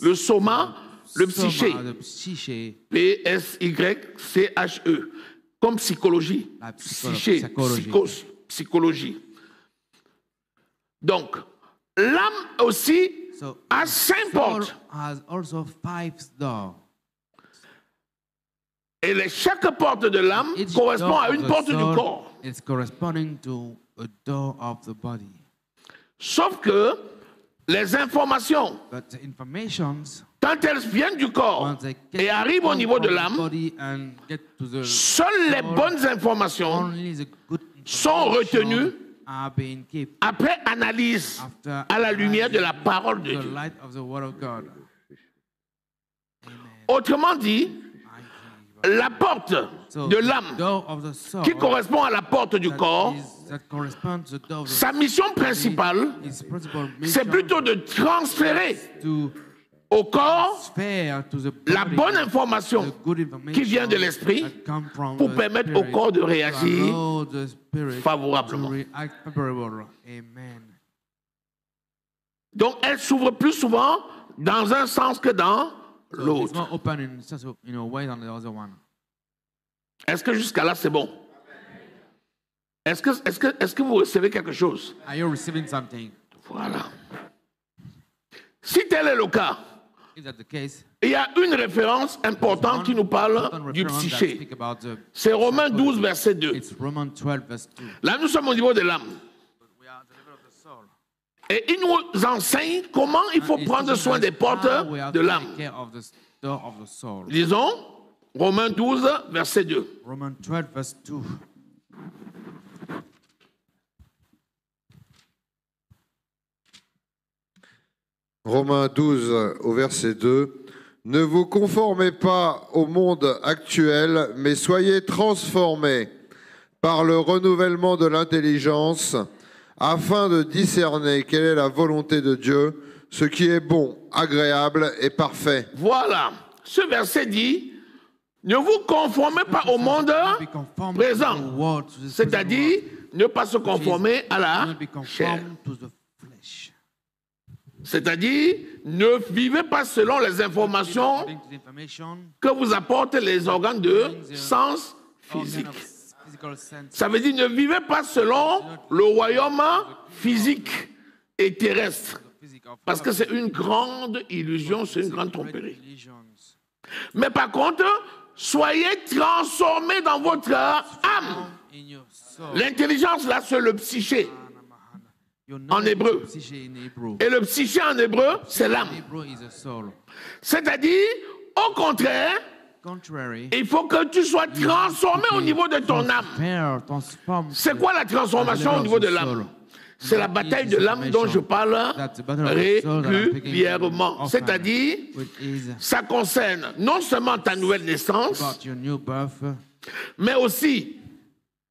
Le soma, le psyché. P-S-Y-C-H-E. Comme psychologie. Psyché, psychos, psychologie. Donc, l'âme aussi a 5 portes. Et chaque porte de l'âme correspond à une porte du corps. Sauf que les informations, quand elles viennent du corps et arrivent au niveau de l'âme, seules les bonnes informations sont retenues après analyse à la lumière de la parole de Dieu. Autrement dit, la porte de l'âme qui correspond à la porte du corps, sa mission principale, c'est plutôt de transférer au corps la bonne information qui vient de l'esprit pour permettre au corps de réagir favorablement. Donc elle s'ouvre plus souvent dans un sens que dans l'autre. Est-ce que jusqu'à là c'est bon? Est-ce que vous recevez quelque chose? Are you receiving something? Voilà. Si tel est le cas, Is that the case? il y a une référence importante qui nous parle du psyché. C'est Romains 12, verset 2. It's Romans 12, verse 2. Là, nous sommes au niveau de l'âme. We are at the level of the soul. Et il nous enseigne comment il faut prendre soin des portes de l'âme. Disons, Romains 12, verset 2. Romans 12, verse 2. Romains 12 au verset 2. Ne vous conformez pas au monde actuel, mais soyez transformés par le renouvellement de l'intelligence, afin de discerner quelle est la volonté de Dieu, ce qui est bon, agréable et parfait. Voilà, ce verset dit, ne vous conformez pas au monde présent, c'est-à-dire ne pas se conformer à la chair. C'est-à-dire, ne vivez pas selon les informations que vous apportent les organes de sens physique. Ça veut dire, ne vivez pas selon le royaume physique et terrestre. Parce que c'est une grande illusion, c'est une grande tromperie. Mais par contre, soyez transformés dans votre âme. L'intelligence, là, c'est le psyché. En hébreu. Et le psyché en hébreu, c'est l'âme. C'est-à-dire, au contraire, il faut que tu sois transformé au niveau de ton âme. C'est quoi la transformation au niveau de l'âme? C'est la bataille de l'âme dont je parle régulièrement. C'est-à-dire, ça concerne non seulement ta nouvelle naissance, mais aussi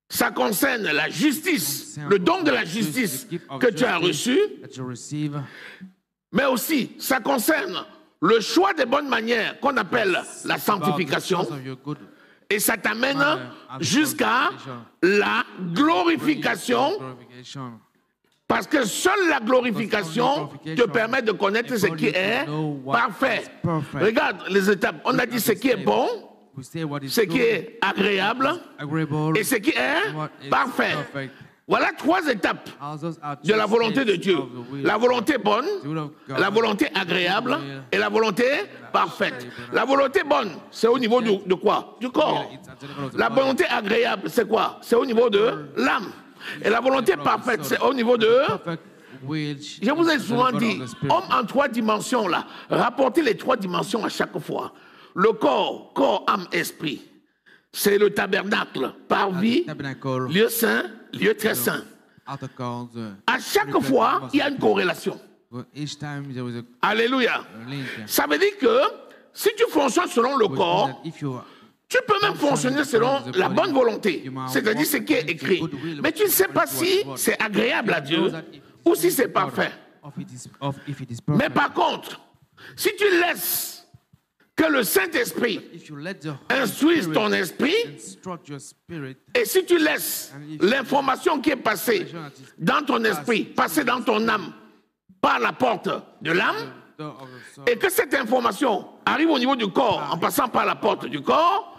ça concerne la justice, le don de la justice que tu as reçu, mais aussi ça concerne le choix des bonnes manières qu'on appelle la sanctification, et ça t'amène jusqu'à la glorification, parce que seule la glorification te permet de connaître ce qui est parfait. Regarde les étapes, on a dit ce qui est bon, ce qui est agréable et ce qui est parfait. Voilà 3 étapes de la volonté de Dieu. La volonté bonne, la volonté agréable et la volonté parfaite. La volonté bonne, c'est au niveau de quoi? Du corps. La volonté agréable, c'est quoi? C'est au niveau de l'âme. Et la volonté parfaite, c'est au niveau de... Je vous ai souvent dit, homme en 3 dimensions, là, rapportez les 3 dimensions à chaque fois. Le corps, âme, esprit, c'est le tabernacle, parvis, lieu saint, lieu très saint. À chaque fois, il y a une corrélation. Alléluia. Ça veut dire que si tu fonctionnes selon le corps, tu peux même fonctionner selon la bonne volonté, c'est-à-dire ce qui est écrit. Mais tu ne sais pas si c'est agréable à Dieu ou si c'est parfait. Mais par contre, si tu laisses que le Saint-Esprit instruise ton esprit, et si tu laisses l'information qui est passée dans ton esprit, passer dans ton âme par la porte de l'âme, et que cette information arrive au niveau du corps en passant par la porte du corps,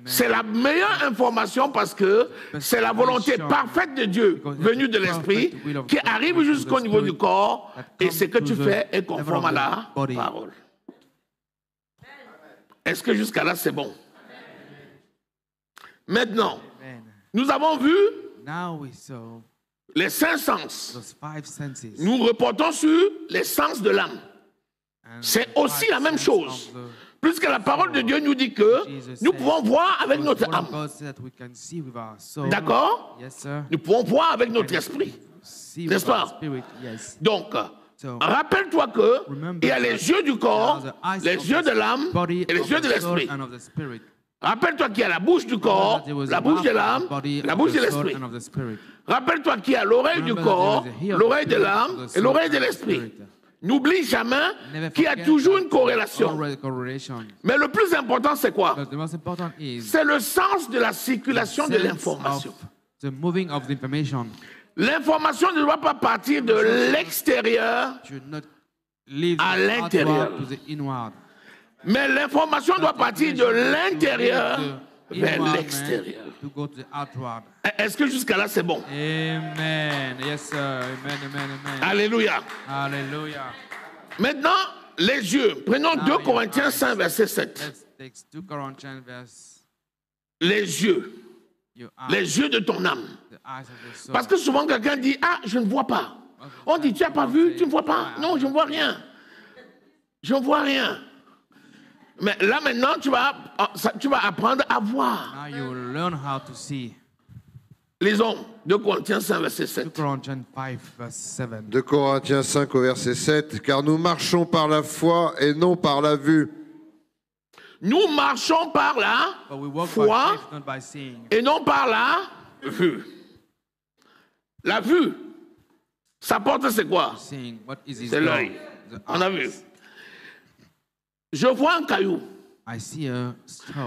c'est la meilleure information parce que c'est la volonté parfaite de Dieu venue de l'esprit qui arrive jusqu'au niveau du corps, et ce que tu fais est conforme à la parole. Est-ce que jusqu'à là, c'est bon? Maintenant, nous avons vu les 5 sens. Nous reportons sur les sens de l'âme. C'est aussi la même chose. Puisque la parole de Dieu nous dit que nous pouvons voir avec notre âme. D'accord? Nous pouvons voir avec notre esprit. N'est-ce pas? Donc, rappelle-toi qu'il y a les yeux du corps, les yeux de l'âme et les yeux de l'esprit. Rappelle-toi qu'il y a la bouche du corps, la bouche de l'âme, la bouche de l'esprit. Rappelle-toi qu'il y a l'oreille du corps, l'oreille de l'âme et l'oreille de l'esprit. N'oublie jamais qu'il y a toujours une corrélation. Mais le plus important, c'est quoi? C'est le sens de la circulation de l'information. L'information ne doit pas partir de l'extérieur à l'intérieur. Mais l'information doit partir de l'intérieur vers l'extérieur. Est-ce que jusqu'à là c'est bon? Amen. Yes, sir. Amen, amen, amen. Alléluia. Hallelujah. Maintenant, les yeux. Prenons 2 Corinthiens 5, verset 7. Let's take 2 Corinthians verse. Les yeux. Les yeux de ton âme. Parce que souvent quelqu'un dit, ah, je ne vois pas. On dit, tu n'as pas vu, tu ne vois pas. Non, je ne vois rien. Je ne vois rien. Mais là maintenant, tu vas apprendre à voir. Now you will learn how to see. Lisons 2 Corinthiens 5, verset 7. 2 Corinthians 5, verse 7. 2 Corinthiens 5 au verset 7. Car nous marchons par la foi et non par la vue. Nous marchons par la foi et non par la vue. La vue, ça porte c'est quoi? C'est l'œil. On a vu. Je vois un caillou.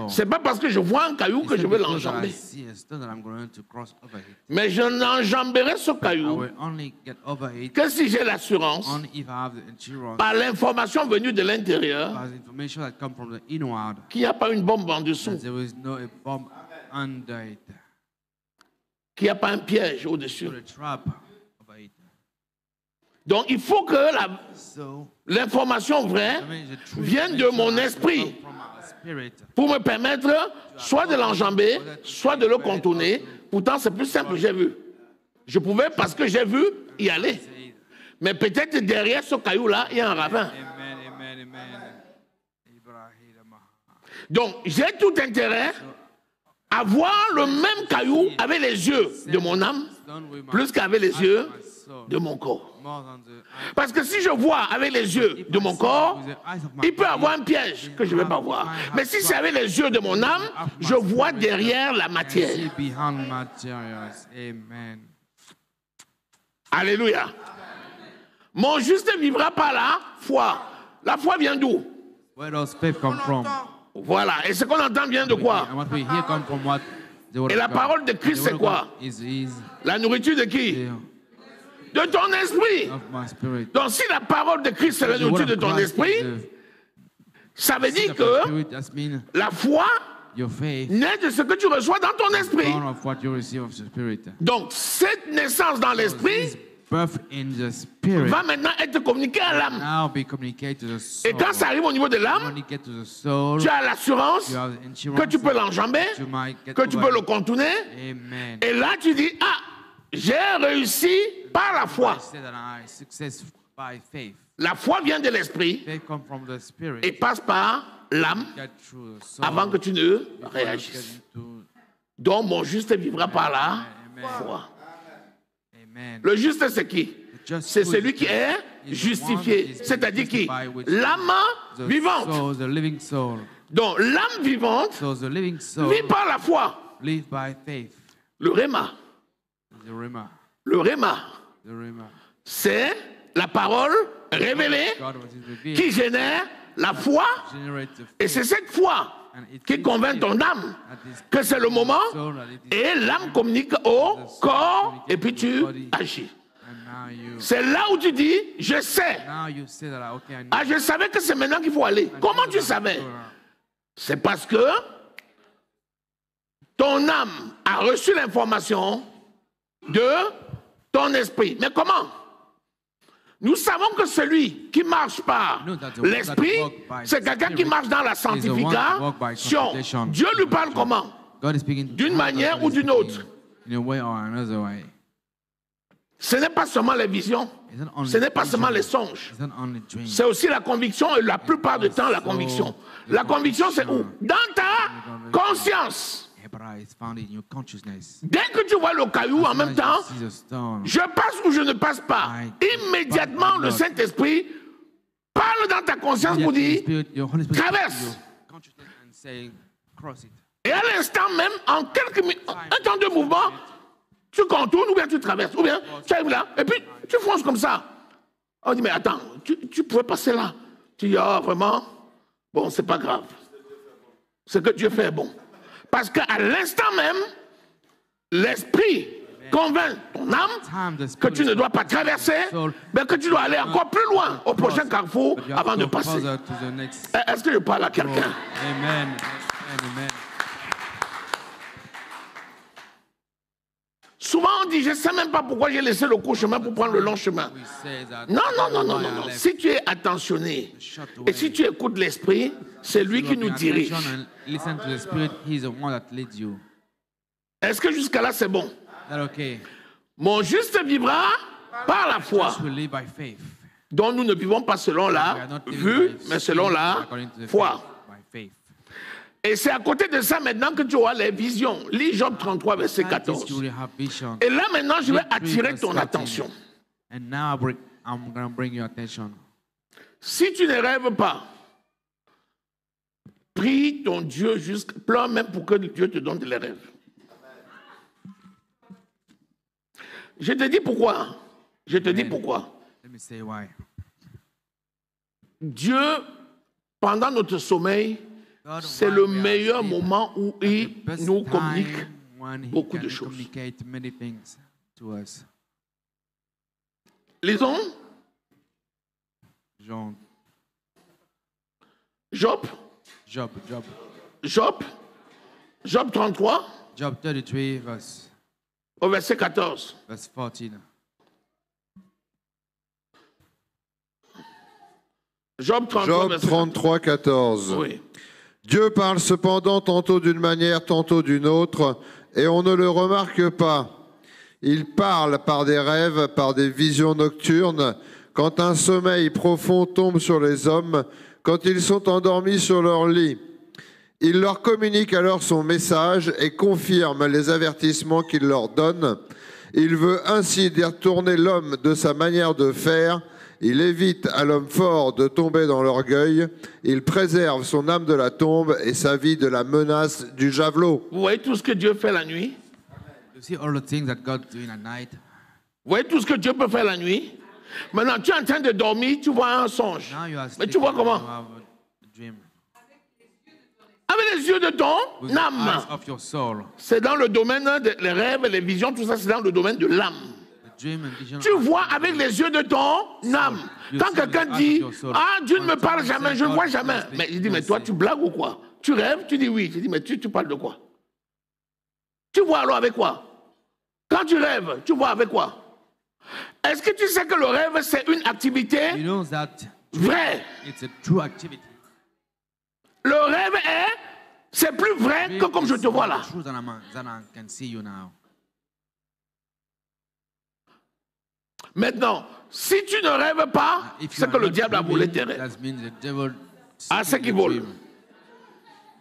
C'est pas parce que je vois un caillou que je vais l'enjamber. Mais je n'enjamberai ce caillou que si j'ai l'assurance, par l'information venue de l'intérieur, qu'il n'y a pas une bombe en dessous, qu'il n'y a pas un piège au-dessus. Donc il faut que l'information vraie vienne de mon esprit pour me permettre soit de l'enjamber, soit de le contourner. Pourtant, c'est plus simple, j'ai vu. Je pouvais, parce que j'ai vu, y aller. Mais peut-être derrière ce caillou-là, il y a un ravin. Donc, j'ai tout intérêt à voir le même caillou avec les yeux de mon âme, plus qu'avec les yeux de mon corps. Parce que si je vois avec les yeux de mon corps, il peut y avoir un piège que je ne vais pas voir. Mais si c'est avec les yeux de mon âme, je vois derrière la matière. Alléluia. Mon juste vivra par la foi. La foi vient d'où? Voilà. Et ce qu'on entend vient de quoi? Et la parole de Christ, c'est quoi? La nourriture de qui? De ton esprit. Donc si la parole de Christ c'est la nourriture de ton esprit, ça veut dire que la foi naît de ce que tu reçois dans ton esprit. Donc cette naissance dans l'esprit va maintenant être communiquée à l'âme. Et quand ça arrive au niveau de l'âme, tu as l'assurance que tu peux l'enjamber, que tu peux le contourner. Et là tu dis, ah, j'ai réussi par la foi. La foi vient de l'esprit et passe par l'âme avant que tu ne réagisses. Donc mon juste vivra par la foi. Le juste c'est qui? C'est celui qui est justifié. C'est-à-dire qui? L'âme vivante. Donc l'âme vivante vit par la foi. Le réma. Le réma, c'est la parole révélée qui génère la foi. Et c'est cette foi qui convainc ton âme que c'est le moment et l'âme communique au corps et puis tu agis. C'est là où tu dis, je sais. Ah, je savais que c'est maintenant qu'il faut aller. Comment tu savais? C'est parce que ton âme a reçu l'information de ton esprit. Mais comment? Nous savons que celui qui marche par l'esprit, c'est quelqu'un qui marche dans la sanctification. Dieu lui parle comment? D'une manière ou d'une autre. Ce n'est pas seulement les visions, ce n'est pas seulement les songes. C'est aussi la conviction et la plupart du temps la conviction. La conviction c'est où? Dans ta conscience. Dès que tu vois le caillou en même temps, je passe ou je ne passe pas. Immédiatement, le Saint-Esprit parle dans ta conscience pour dire, traverse. Et à l'instant même, en quelques minutes, un temps de mouvement, tu contournes ou bien tu traverses, ou bien tu arrives là, et puis tu fonces comme ça. On dit, mais attends, tu pouvais passer là. Tu dis, ah, vraiment? Bon, c'est pas grave. Ce que Dieu fait est bon. Parce qu'à l'instant même, l'esprit convainc ton âme que tu ne dois pas traverser, mais que tu dois aller encore plus loin au prochain carrefour avant de passer. Est-ce que je parle à quelqu'un? Souvent on dit, je ne sais même pas pourquoi j'ai laissé le court chemin pour prendre le long chemin. Non. Si tu es attentionné et si tu écoutes l'esprit, c'est lui qui nous dirige. Est-ce que jusqu'à là c'est bon? Mon juste vivra par la foi. Donc nous ne vivons pas selon la vue, mais selon la foi. Et c'est à côté de ça maintenant que tu auras les visions. Lis Job 33, verset 14. Et là maintenant, je vais attirer ton attention. Si tu ne rêves pas, prie ton Dieu, pleure même pour que Dieu te donne les rêves. Je te dis pourquoi. Dieu, pendant notre sommeil, c'est le meilleur moment où il nous communique beaucoup de choses. Lisons. Job 33. Job 33, au verset 14. Verse 14. Job 33, 14. Oui. Dieu parle cependant tantôt d'une manière, tantôt d'une autre, et on ne le remarque pas. Il parle par des rêves, par des visions nocturnes, quand un sommeil profond tombe sur les hommes, quand ils sont endormis sur leur lit. Il leur communique alors son message et confirme les avertissements qu'il leur donne. Il veut ainsi détourner l'homme de sa manière de faire. Il évite à l'homme fort de tomber dans l'orgueil. Il préserve son âme de la tombe et sa vie de la menace du javelot. Vous voyez tout ce que Dieu fait la nuit? You see all the things that God doing at night? Vous voyez tout ce que Dieu peut faire la nuit? Maintenant, tu es en train de dormir, tu vois un songe. Mais tu vois comment? Avec les yeux de ton âme. C'est dans le domaine des rêves, les visions, tout ça, c'est dans le domaine de l'âme. Tu vois avec les yeux de ton âme. Quand quelqu'un dit, ah, Dieu ne me parle jamais, je ne vois jamais. Mais il dit, mais toi, tu blagues ou quoi? Tu rêves? Tu dis oui. Je dis, mais tu parles de quoi? Tu vois alors avec quoi? Quand tu rêves, tu vois avec quoi? Est-ce que tu sais que le rêve, c'est une activité vraie? Le rêve c'est plus vrai que comme je te vois là. Maintenant, si tu ne rêves pas, c'est que le diable a volé tes rêves. Ah, c'est qui vole.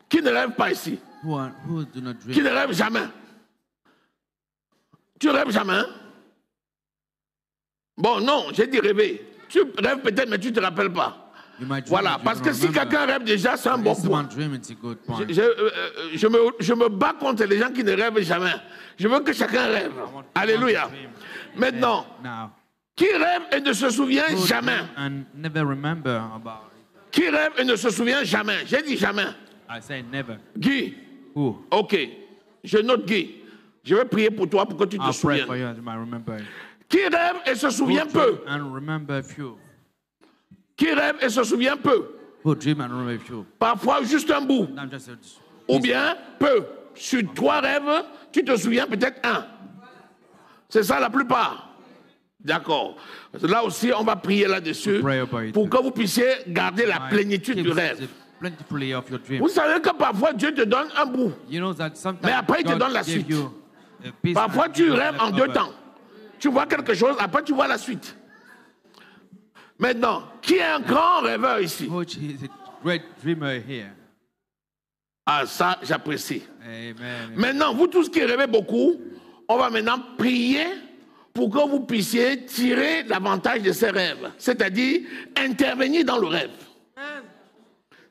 Qui ne rêve pas ici? Qui ne rêve jamais? Tu rêves jamais? Bon, non, j'ai dit rêver. Tu rêves peut-être, mais tu ne te rappelles pas. Voilà, parce que si quelqu'un rêve déjà, c'est un bon point. Je me bats contre les gens qui ne rêvent jamais. Je veux que chacun rêve. Alléluia. Maintenant, qui rêve et ne se souvient jamais? Qui rêve et ne se souvient jamais? J'ai dit jamais. Guy. Ok. Je note Guy. Je vais prier pour toi pour que tu te souviennes. Qui rêve et se souvient peu? Qui rêve et se souvient peu? Parfois juste un bout. Ou bien peu. Sur 3 rêves, tu te souviens peut-être un. C'est ça la plupart. D'accord. Là aussi, on va prier là-dessus pour que vous puissiez garder la plénitude du rêve. Vous savez que parfois Dieu te donne un bout, mais après il te donne la suite. Parfois tu rêves en 2 temps. Tu vois quelque chose, après tu vois la suite. Maintenant, qui est un grand rêveur ici? Ah, ça, j'apprécie. Maintenant, vous tous qui rêvez beaucoup, on va maintenant prier pour que vous puissiez tirer l'avantage de ces rêves. C'est-à-dire, intervenir dans le rêve.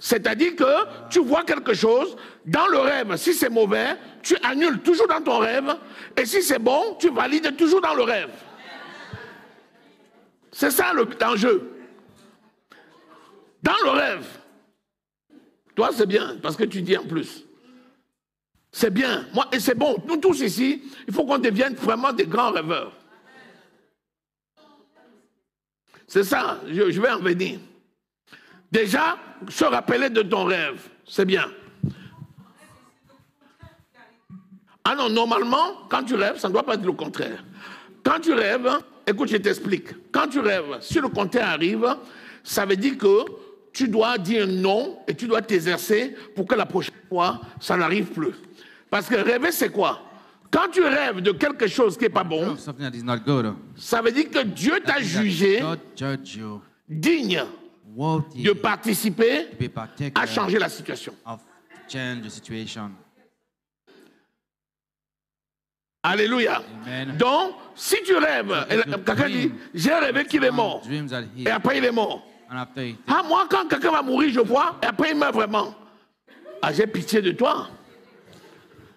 C'est-à-dire que tu vois quelque chose dans le rêve. Si c'est mauvais, tu annules toujours dans ton rêve. Et si c'est bon, tu valides toujours dans le rêve. C'est ça l'enjeu. Dans le rêve. Toi, c'est bien, parce que tu dis en plus. C'est bien. Moi, et c'est bon. Nous tous ici, il faut qu'on devienne vraiment des grands rêveurs. C'est ça, je vais en venir. Déjà, se rappeler de ton rêve, c'est bien. Ah non, normalement, quand tu rêves, ça ne doit pas être le contraire. Quand tu rêves, écoute, je t'explique. Quand tu rêves, si le contraire arrive, ça veut dire que tu dois dire non et tu dois t'exercer pour que la prochaine fois, ça n'arrive plus. Parce que rêver, c'est quoi? Quand tu rêves de quelque chose qui n'est pas bon, ça veut dire que Dieu t'a jugé digne de participer à changer la situation. Alléluia. Amen. Donc, si tu rêves, quelqu'un dit, j'ai rêvé qu'il est mort, et après il est mort. Ah, moi, quand quelqu'un va mourir, je vois, et après il meurt vraiment. Ah, j'ai pitié de toi.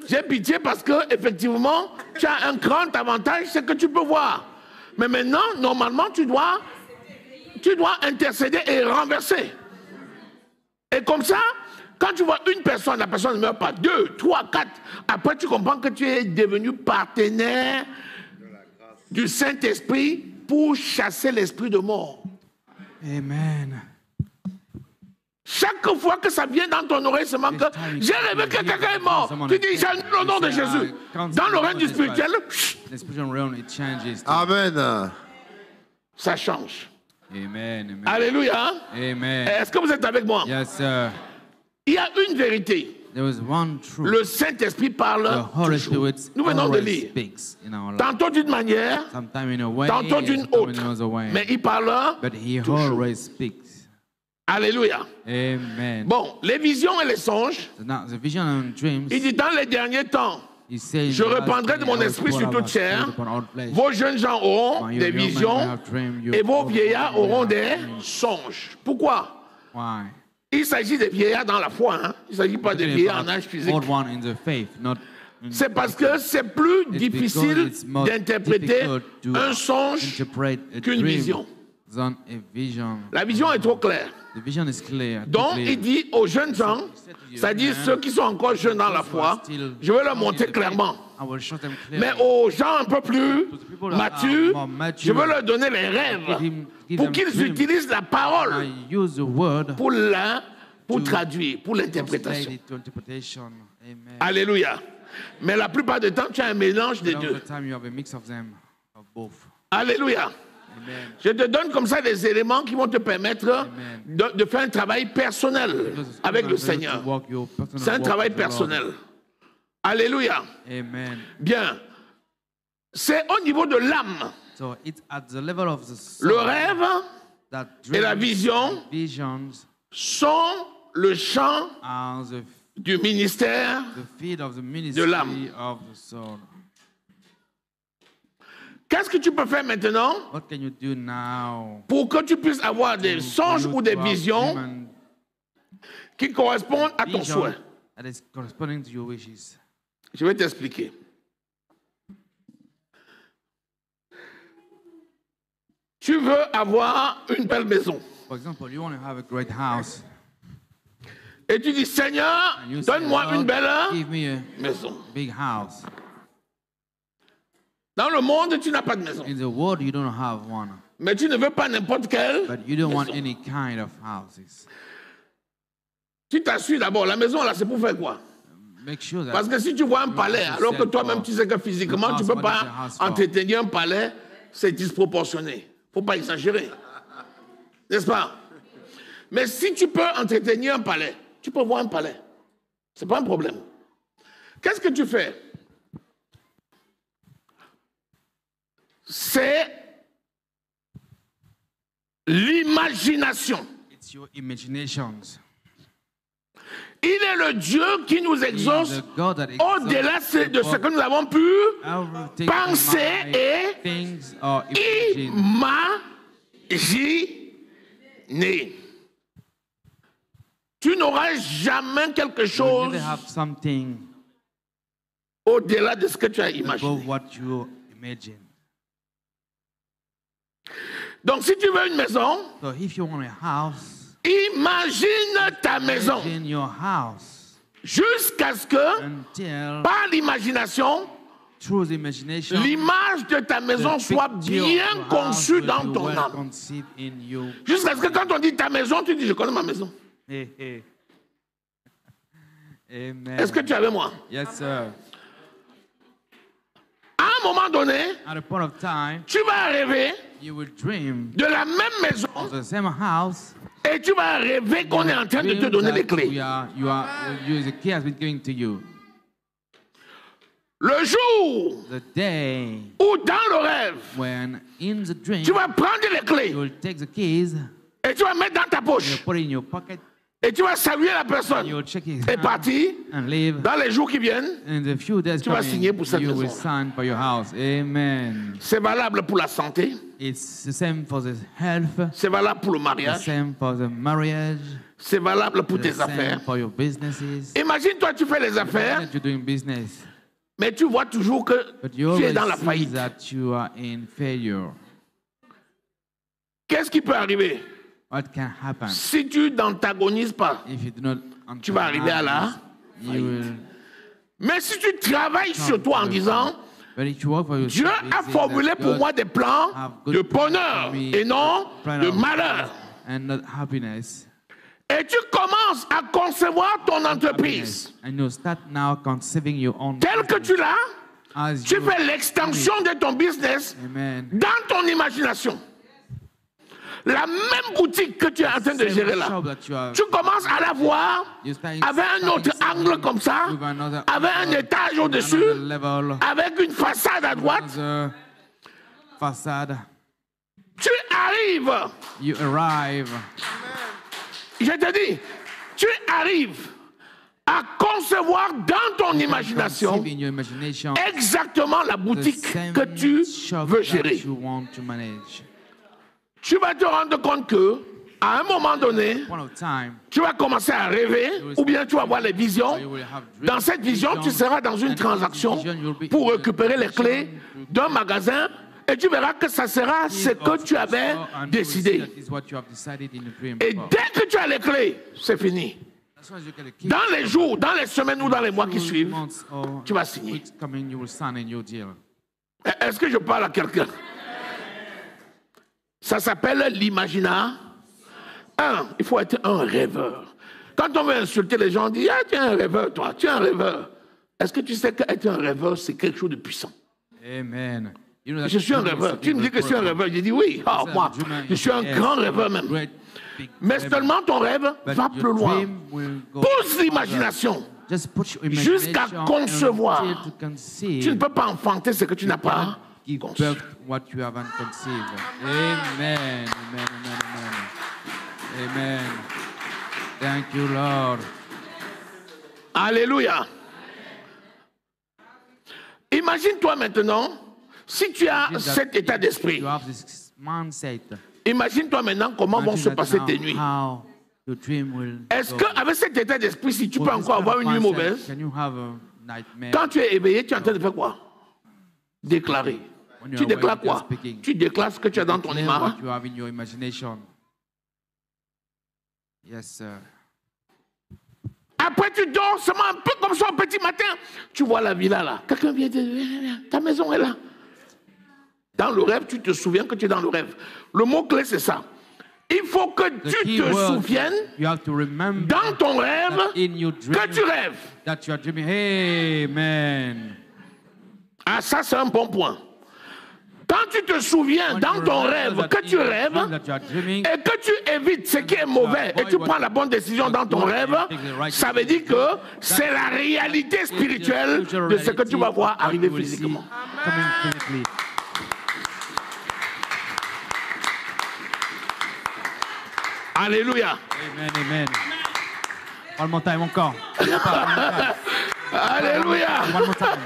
J'ai pitié parce que, effectivement, tu as un grand avantage, c'est que tu peux voir. Mais maintenant, normalement, tu dois intercéder et renverser. Et comme ça, quand tu vois une personne, la personne ne meurt pas, 2, 3, 4, après tu comprends que tu es devenu partenaire du Saint-Esprit pour chasser l'esprit de mort. Amen. Chaque fois que ça vient dans ton oreille, seulement que j'ai rêvé que quelqu'un est mort. Tu dis, j'annule au nom de Jésus. Dans l'oreille du spirituel, Amen. Ça change. Amen. Alléluia. Amen. Est-ce que vous êtes avec moi? Yes, sir. Il y a une vérité. Le Saint-Esprit parle toujours. Nous venons de lire. Tantôt d'une manière, tantôt d'une autre. Mais il parle toujours. Alléluia. Amen. Bon, les visions et les songes, il dit dans les derniers temps, je répandrai de mon esprit sur toute chair. Vos jeunes gens auront des visions et vos vieillards auront des songes. Pourquoi? Il s'agit des vieillards dans la foi. Hein? Il ne s'agit pas des vieillards en âge physique. C'est parce que c'est plus difficile d'interpréter un songe qu'une vision. La vision est trop claire. Donc, il dit aux jeunes gens, c'est-à-dire ceux qui sont encore jeunes dans la foi, je vais leur montrer clairement. Mais aux gens un peu plus matures, je veux leur donner les rêves pour qu'ils utilisent la parole pour traduire, pour l'interprétation. Alléluia. Mais la plupart du temps, tu as un mélange des deux. Alléluia. Amen. Je te donne comme ça des éléments qui vont te permettre de faire un travail personnel avec le Seigneur. C'est un travail personnel. Alléluia. Amen. Bien. C'est au niveau de l'âme. Le rêve et la vision sont le champ du ministère de l'âme. Qu'est-ce que tu peux faire maintenant pour que tu puisses avoir des songes ou des visions qui correspondent à ton souhait? Je vais t'expliquer. Tu veux avoir une belle maison. Et tu dis, Seigneur, donne-moi une belle maison. Dans le monde, tu n'as pas de maison. In the world, you don't have one. Mais tu ne veux pas n'importe quelle But you don't maison. want any kind of houses. Tu t'assures d'abord, la maison là, c'est pour faire quoi? Make sure that Parce que si tu vois un palais, alors que toi-même tu sais que physiquement tu ne peux pas entretenir un palais, c'est disproportionné. Il ne faut pas exagérer. N'est-ce pas? Mais si tu peux entretenir un palais, tu peux voir un palais. Ce n'est pas un problème. Qu'est-ce que tu fais? C'est l'imagination. it's your imaginations. Il est le Dieu qui nous exauce au-delà de ce que nous avons pu penser et imaginer. Tu n'auras jamais quelque chose au-delà de ce que tu as imaginé. Donc, si tu veux une maison, imagine ta maison jusqu'à ce que, par l'imagination, l'image de ta maison soit bien conçue dans ton âme. Jusqu'à ce que quand on dit ta maison, tu dis, je connais ma maison. Est-ce que tu es avec moi? Yes, sir. moment donné, at a point of time, tu vas rêver you will dream de la même maison of the same house. et tu vas rêver qu'on est en train de te donner les clés. The key has been given to you. Le jour The day où dans le rêve, when in the dream, tu vas prendre les clés you will take the keys et tu vas mettre dans ta and poche you put it in your pocket et tu vas saluer la personne and you will check his et hand partir. and leave. Dans les jours qui viennent, In the few days tu vas signer pour cette coming, you will maison. sign for your house. Amen. C'est valable pour la santé, It's the same for the health, c'est valable pour le the mariage, same for the marriage, c'est valable pour the tes same affaires. for your businesses. Imagine-toi, tu fais les affaires, You're doing business, mais tu vois toujours que but you tu es always dans la see faillite. that you are in failure. Qu'est-ce qui peut arriver? What can happen Si tu n'antagonises pas, if you do not tu vas arriver à la you will. Mais si tu travailles sur toi en disant, But if you work for Dieu yourself, a it's formulé that pour God moi des plans have good de plans bonheur for me, et non plan de of malheur. and not happiness. Et tu commences à concevoir ton entreprise And you start now conceiving your own telle que tu l'as. as Tu you- fais l'extension de ton business Amen. dans ton imagination. La même boutique que tu es en train de Same gérer là, shop that you have- tu commences à la voir you start avec un autre starting angle comme ça, with another avec un angle, étage au-dessus, another level, avec une façade à droite. another facade. Tu arrives, You arrive. je te dis, tu arrives à concevoir dans ton imagination Conceive in your imagination exactement la the boutique same que tu shop veux that gérer. you want to manage. Tu vas te rendre compte que, à un moment donné, One of time, tu vas commencer à rêver, ou bien tu vas avoir les visions. you will have Dans cette vision, tu seras dans une transaction pour récupérer les clés d'un magasin et tu verras que ça sera ce que tu avais décidé. That is what you have decided in the dream. Et dès que tu as les clés, c'est fini. As soon as you get a key, Dans les jours, dans les semaines ou dans les mois qui suivent, months or tu vas signer. weeks coming, you will sign a new deal. Est-ce que je parle à quelqu'un? Ça s'appelle l'imaginat. Il faut être un rêveur. Quand on veut insulter les gens, on dit, ah, tu es un rêveur, toi, tu es un rêveur. Est-ce que tu sais qu'être un rêveur, c'est quelque chose de puissant? Amen. You know that Je suis un dream is rêveur. a Tu me dis que je suis un rêveur. Je dis oui. Ah, moi, je suis un grand rêveur même. Great, big Mais dream. seulement ton rêve But va your plus loin. dream will go Pousse further. l'imagination. Just put your Jusqu'à imagination concevoir. until to conceive. Tu ne peux pas enfanter ce que tu n'as pas Give conçu. birth what you haven't conceived. Amen. Amen. Amen. Amen. Amen. Thank you, Lord. Alléluia. Imagine-toi maintenant, si tu as Imagine that cet état d'esprit, You have this mindset. imagine-toi maintenant comment vont se Imagine that passer now tes nuits. how your dream will Est-ce go. qu'avec cet état d'esprit, si tu peux With this encore kind avoir of une nuit mindset, mauvaise, can you have a nightmare? quand tu es éveillé, tu es en train de faire quoi? Déclarer. When you Tu are déclares awake, you are quoi? speaking. Tu déclares ce que tu as dans ton Declare image. what you have in your imagination. Yes, sir. Après, tu dors seulement un peu comme ça au petit matin. Tu vois la villa là. Quelqu'un vient te dire, ta maison est là. Dans le rêve, tu te souviens que tu es dans le rêve. Le mot-clé, c'est ça. Il faut que The tu key te word, souviennes you have to remember dans ton rêve that in your dream que tu rêves. that you are dreaming. Amen. Ah, ça, c'est un bon point. Quand tu te souviens When dans you ton remember rêve that que in tu your rêves dream that you are dreaming, et que tu évites ce qui est mauvais et tu prends la bonne décision dans ton rêve, ça veut dire que c'est la réalité spirituelle de ce que tu vas voir arriver what you will see physiquement. coming physically. Alléluia. Amen, amen. One more time encore. One more time. Alléluia. One more time.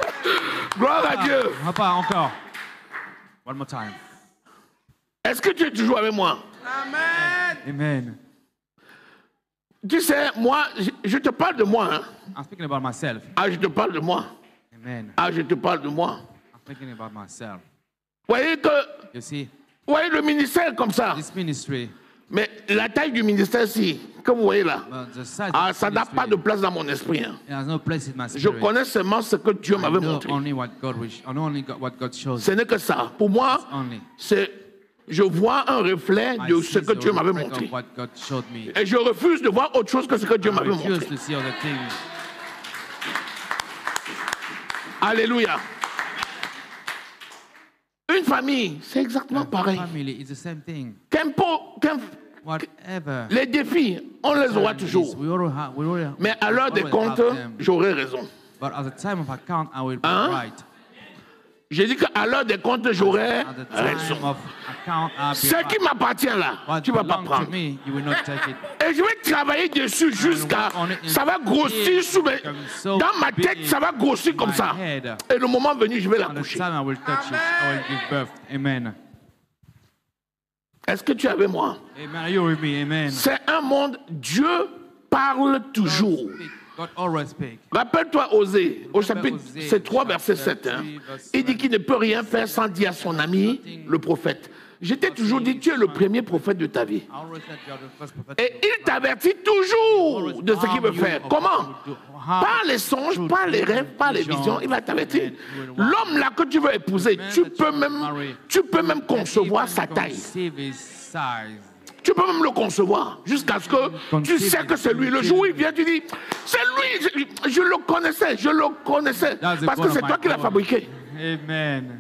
Gloire à Dieu. Encore. One more time. Est-ce que tu es toujours avec moi? Amen. Tu sais, moi, je te parle de moi. Hein? I'm speaking about myself. Ah, je te parle de moi. Amen. Ah, je te parle de moi. I'm thinking about myself. Voyez You see, le ministère comme ça. this ministry, Mais la taille du ministère, si, comme vous voyez là, the size ah, of ça this n'a pas ministry, de place dans mon esprit. Hein. it has no place in my Je spirit. connais seulement ce que Dieu I m'avait know montré. only what God wish, I know only what God shows. Ce n'est que ça. Pour moi, Only. je vois un reflet I de see ce que the Dieu m'avait reflect of montré. what God showed me. Et je refuse de voir autre chose que ce que Dieu I m'avait refuse montré. to see other things. Alléluia. famille, c'est exactement pareil. Family is the same thing. Whatever. Les défis, on les aura toujours. Mais à l'heure des comptes, j'aurai raison. But at the time of account, I will be right. J'ai dit qu'à l'heure des comptes, j'aurai raison. Ce qui m'appartient là, tu ne vas pas prendre. Et je vais travailler dessus jusqu'à... Ça va grossir sous mes... Dans ma tête, ça va grossir comme ça. Et le moment venu, je vais l'accoucher. Amen. Est-ce que tu es avec moi? C'est un monde, Dieu parle toujours. Rappelle-toi Osée, au chapitre 3, verset 7. Hein. Il dit qu'il ne peut rien faire sans dire à son ami, le prophète. Je t'ai toujours dit, tu es le premier prophète de ta vie. Et il t'avertit toujours de ce qu'il veut faire. Comment? Par les songes, par les rêves, par les visions, il va t'avertir. L'homme là que tu veux épouser, tu peux même concevoir sa taille. Tu peux même le concevoir jusqu'à ce que tu sais que c'est lui. Le jour où il vient, tu dis, c'est lui, je le connaissais, parce que c'est toi qui l'as fabriqué. Amen.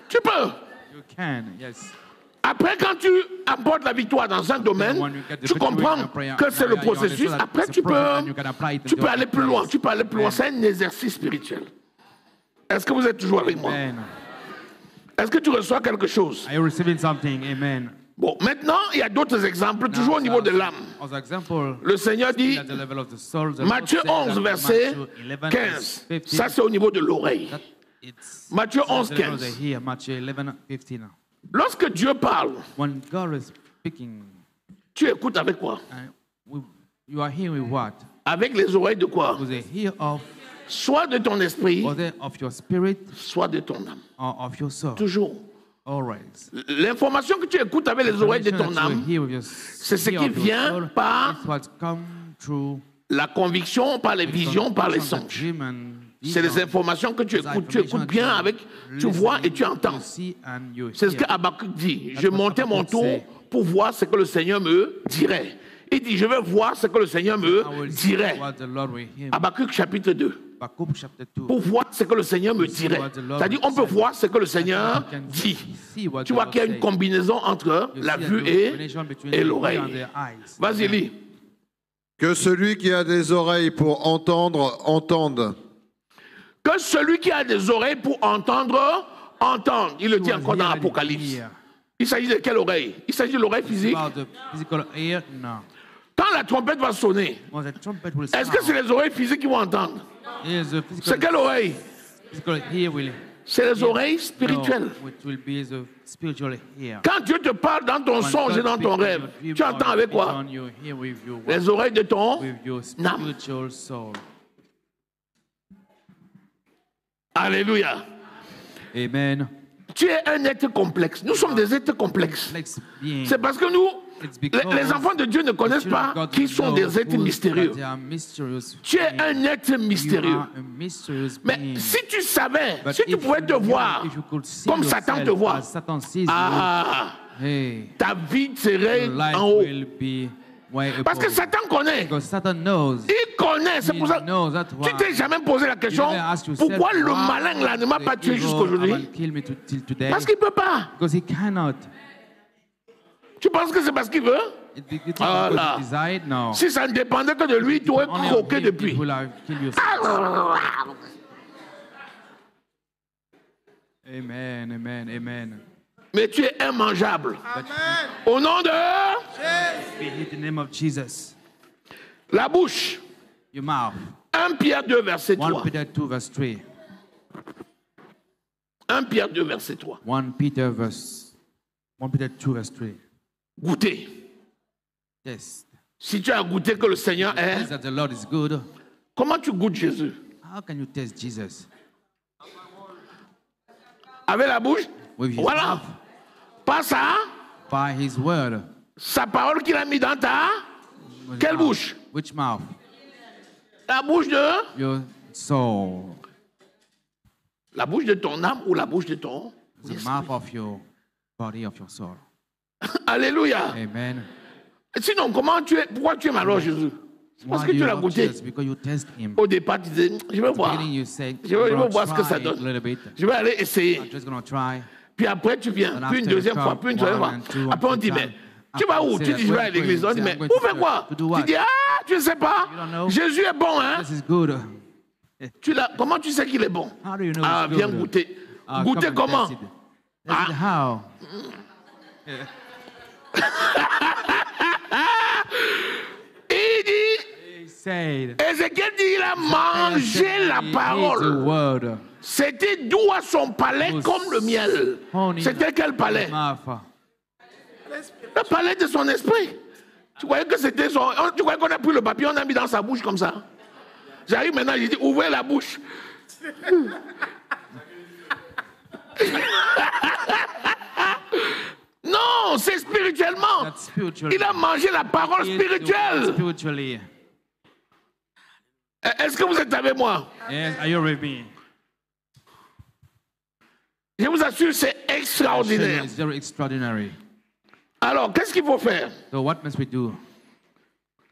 Tu peux. You can, yes. Après, quand tu apportes la victoire dans un domaine, tu comprends que c'est le processus. Après, tu peux aller plus loin. Tu peux aller plus loin. C'est un exercice spirituel. Est-ce que vous êtes toujours avec moi? Est-ce que tu reçois quelque chose? Are you receiving something? Amen. Bon, maintenant, il y a d'autres exemples, toujours au niveau de l'âme. Le Seigneur dit, Matthieu 11, verset 15. Ça, c'est au niveau de l'oreille. Matthieu 11, 15. Lorsque Dieu parle, tu écoutes avec quoi? Avec les oreilles de quoi? Soit de ton esprit, soit de ton âme. Toujours. L'information que tu écoutes avec les oreilles de ton âme, c'est ce qui vient par la conviction, par les visions, par les songes. C'est les informations que tu écoutes bien avec, tu vois et tu entends. C'est ce que Habakkuk dit. Je montais mon tour pour voir ce que le Seigneur me dirait. Il dit, je vais voir ce que le Seigneur me dirait. Habakkuk chapitre 2. Pour voir ce que le Seigneur me dirait. C'est-à-dire, on peut voir ce que le Seigneur dit. Tu vois qu'il y a une combinaison entre la vue et l'oreille. Vas-y, lis. Que celui qui a des oreilles pour entendre, entende. Que celui qui a des oreilles pour entendre, entende. Il le dit encore dans l'Apocalypse. Il s'agit de quelle oreille? Il s'agit de l'oreille physique? Quand la trompette va sonner, est-ce que c'est les oreilles physiques qui vont entendre? C'est quelle oreille? C'est les oreilles spirituelles. Quand Dieu te parle dans ton songe et dans ton rêve, tu entends avec quoi? Les oreilles de ton âme. Alléluia. Amen. Tu es un être complexe. Nous sommes des êtres complexes. C'est parce que nous, les enfants de Dieu ne connaissent pas qui sont des êtres mystérieux. Tu es un être mystérieux. Mais si tu savais, si tu pouvais te voir comme Satan te voit, ta vie serait en haut. Parce que Satan connaît. Il connaît. C'est pour ça. Tu t'es jamais posé la question pourquoi le malin là ne m'a pas tué jusqu'aujourd'hui? Parce qu'il ne peut pas. Tu penses que c'est parce qu'il veut? Voilà. Si ça ne dépendait que de lui, tu aurais croqué depuis. Amen, amen, amen. Mais tu es immangeable. Au nom de Jesus. La bouche. 1 Pierre 2, verset 3. 1 Pierre 2, verset 3. 1 Peter 2, verset 3. Goûter. Yes. Si tu as goûté que le Seigneur est, that the Lord is good, comment tu goûtes Jésus? How can you taste Jesus? Avec la bouche? Voilà. Pas ça. By his word. Sa parole qu'il a mis dans ta... Quelle bouche? Which mouth? La bouche de... Your soul. La bouche de ton âme ou la bouche de ton... The mouth of your body, of your soul. Alléluia. Amen. Sinon, pourquoi tu aimes alors Jésus? C'est parce que tu l'as goûté. Au départ, tu disais, je vais voir. Je vais voir ce que ça donne. Je vais aller essayer. Puis après, tu viens. Puis une deuxième fois, puis une troisième fois. Après, on dit, mais tu vas où? Tu dis, je vais à l'église. On dit, mais pour faire quoi? Tu dis, ah, tu ne sais pas. Jésus est bon, hein? Comment tu sais qu'il est bon? Ah, viens goûter. Goûter comment? Ah. Il dit, Ézéchiel dit, il a mangé la parole. C'était doux à son palais comme le miel. C'était quel palais? Le palais de son esprit. Tu croyais que c'était son... Tu croyais qu'on a pris le papier, on a mis dans sa bouche comme ça? J'arrive maintenant, j'ai dit, ouvrez la bouche. Non, c'est spirituellement. Il a mangé la parole spirituelle. Est-ce que vous êtes avec moi? Yes, are you with me? Je vous assure, c'est extraordinaire. It's very extraordinary. Alors, qu'est-ce qu'il faut faire? So what must we do?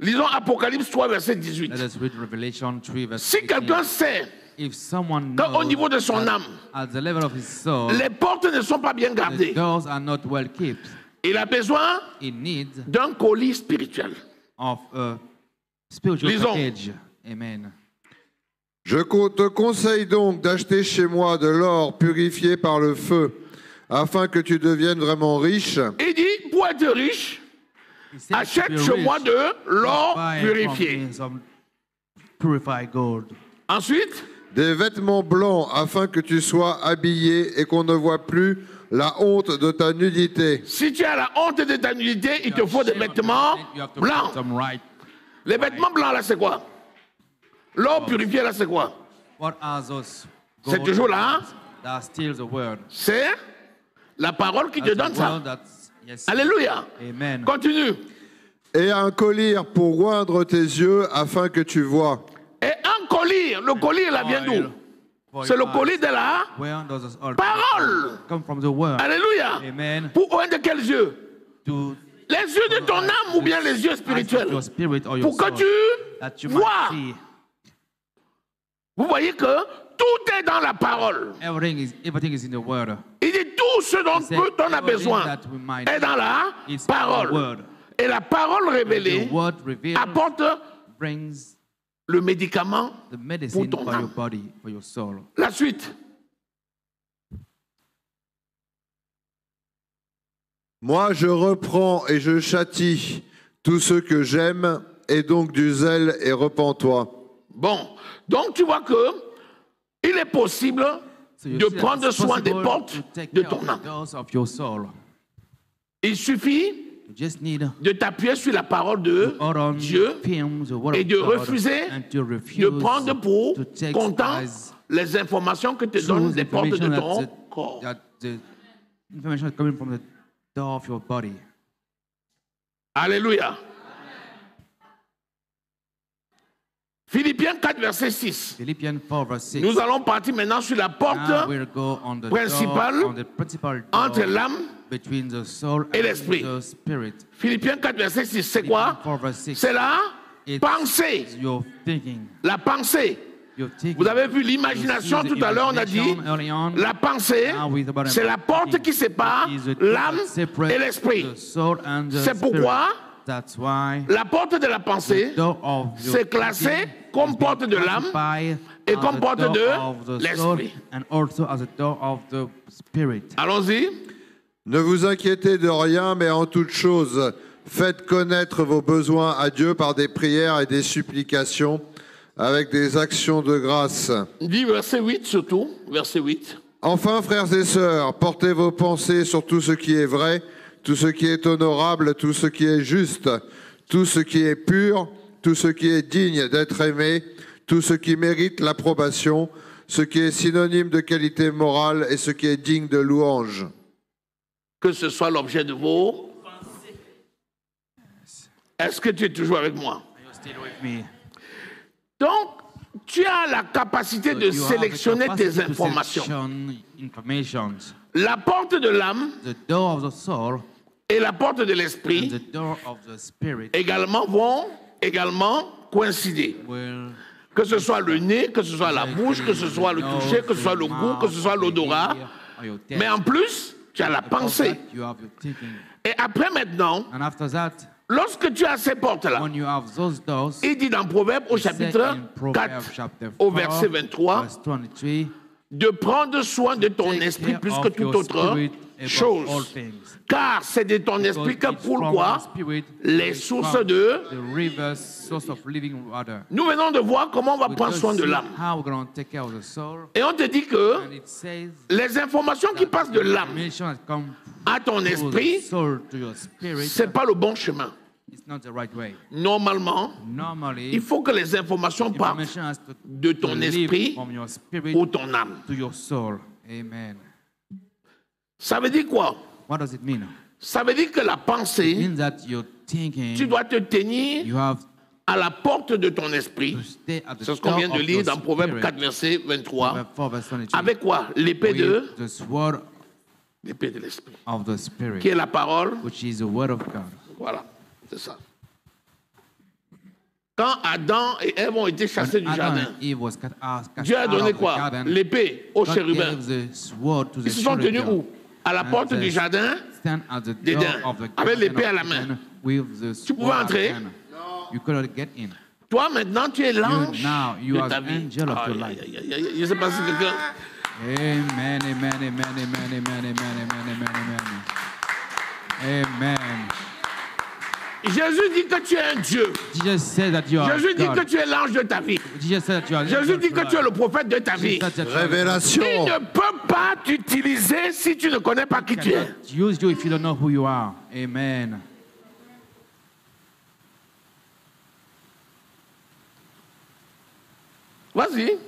Lisons Apocalypse 3, verset 18. Let us read Revelation 3, verse Si quelqu'un sait qu'au niveau de son âme, at the level of his soul, les portes ne sont pas bien gardées, the doors are not well kept, il a besoin d'un colis spirituel. Of a spiritual Lisons. package. Amen. Je te conseille donc d'acheter chez moi de l'or purifié par le feu, afin que tu deviennes vraiment riche. Il dit, pour être riche, achète chez moi de l'or purifié. Ensuite, des vêtements blancs, afin que tu sois habillé et qu'on ne voit plus la honte de ta nudité. Si tu as la honte de ta nudité, il te faut des vêtements blancs. Les vêtements blancs, là, c'est quoi? L'or purifié, là, c'est quoi? C'est toujours là. C'est la parole qui te donne ça. Alléluia. Amen. Continue. Et un collier pour oindre tes yeux afin que tu vois. Et un collier. Le collier, là, vient d'où? C'est le collier de la parole. Alléluia. Amen. Pour oindre quels yeux? Les yeux de ton âme ou bien les yeux spirituels? Pour que tu vois. Vous voyez que tout est dans la parole. Everything is in the word. Il dit tout ce dont on a besoin est dans la parole. Et la parole révélée apporte le médicament pour ton âme. La suite. Moi, je reprends et je châtie tous ceux que j'aime, et donc du zèle et repens-toi. Bon, donc tu vois que il est possible de prendre soin des portes de ton âme. Il suffit de t'appuyer sur la parole de Dieu et de refuser de prendre pour comptant les informations que te donnent les portes de ton corps. Alléluia. Philippiens 4, verset 6. Nous allons partir maintenant sur la porte principale entre l'âme et l'esprit. Philippiens 4, verset 6, c'est quoi? C'est la pensée. La pensée. Vous avez vu l'imagination tout à l'heure, on a dit la pensée, c'est la porte qui sépare l'âme et l'esprit. C'est pourquoi la porte de la pensée, c'est classé comme porte de l'âme et comme porte de l'esprit. Allons-y. Ne vous inquiétez de rien, mais en toute chose, faites connaître vos besoins à Dieu par des prières et des supplications, avec des actions de grâce. Dis verset 8 surtout, verset 8. Enfin, frères et sœurs, portez vos pensées sur tout ce qui est vrai, tout ce qui est honorable, tout ce qui est juste, tout ce qui est pur, tout ce qui est digne d'être aimé, tout ce qui mérite l'approbation, ce qui est synonyme de qualité morale et ce qui est digne de louange. Que ce soit l'objet de vos pensées. Est-ce que tu es toujours avec moi? Donc, tu as la capacité de sélectionner tes informations. La porte de l'âme et la porte de l'esprit également vont coïncider. Que ce soit le nez, que ce soit la bouche, que ce soit le toucher, que ce soit le goût, que ce soit l'odorat, Mais en plus, tu as la pensée. Et après maintenant, lorsque tu as ces portes-là, il dit dans Proverbes au chapitre 4, au verset 23, de prendre soin de ton esprit plus que toute autre chose. Car c'est de ton esprit que coulent quoi? Les sources de... Nous venons de voir comment on va prendre soin de l'âme. Et on te dit que les informations qui passent de l'âme à ton esprit, ce n'est pas le bon chemin. Normalement, il faut que les informations partent de ton esprit ou ton âme. Ça veut dire quoi? Ça veut dire que la pensée, tu dois te tenir à la porte de ton esprit. C'est ce qu'on vient de lire dans Proverbe 4, verset 23. Avec quoi? L'épée de l'esprit, qui est la parole. Voilà, c'est ça. Quand Adam et Ève ont été chassés du jardin, Dieu a donné quoi? L'épée aux chérubins. Ils se sont tenus où? À la porte du jardin d'Éden, avec l'épée à la main. Tu pouvais entrer? Toi, maintenant, tu es l'ange de ta vie. Je ne sais pas si quelqu'un... Amen, amen, amen, amen, amen, amen, amen, amen, amen. Jésus dit que tu es un Dieu. Jésus dit que tu es l'ange de ta vie. Jésus dit que tu es le prophète de ta vie. Révélation. Il ne peut pas t'utiliser si tu ne connais pas qui tu es. Use you if you don't know who you are. Amen. Vas-y.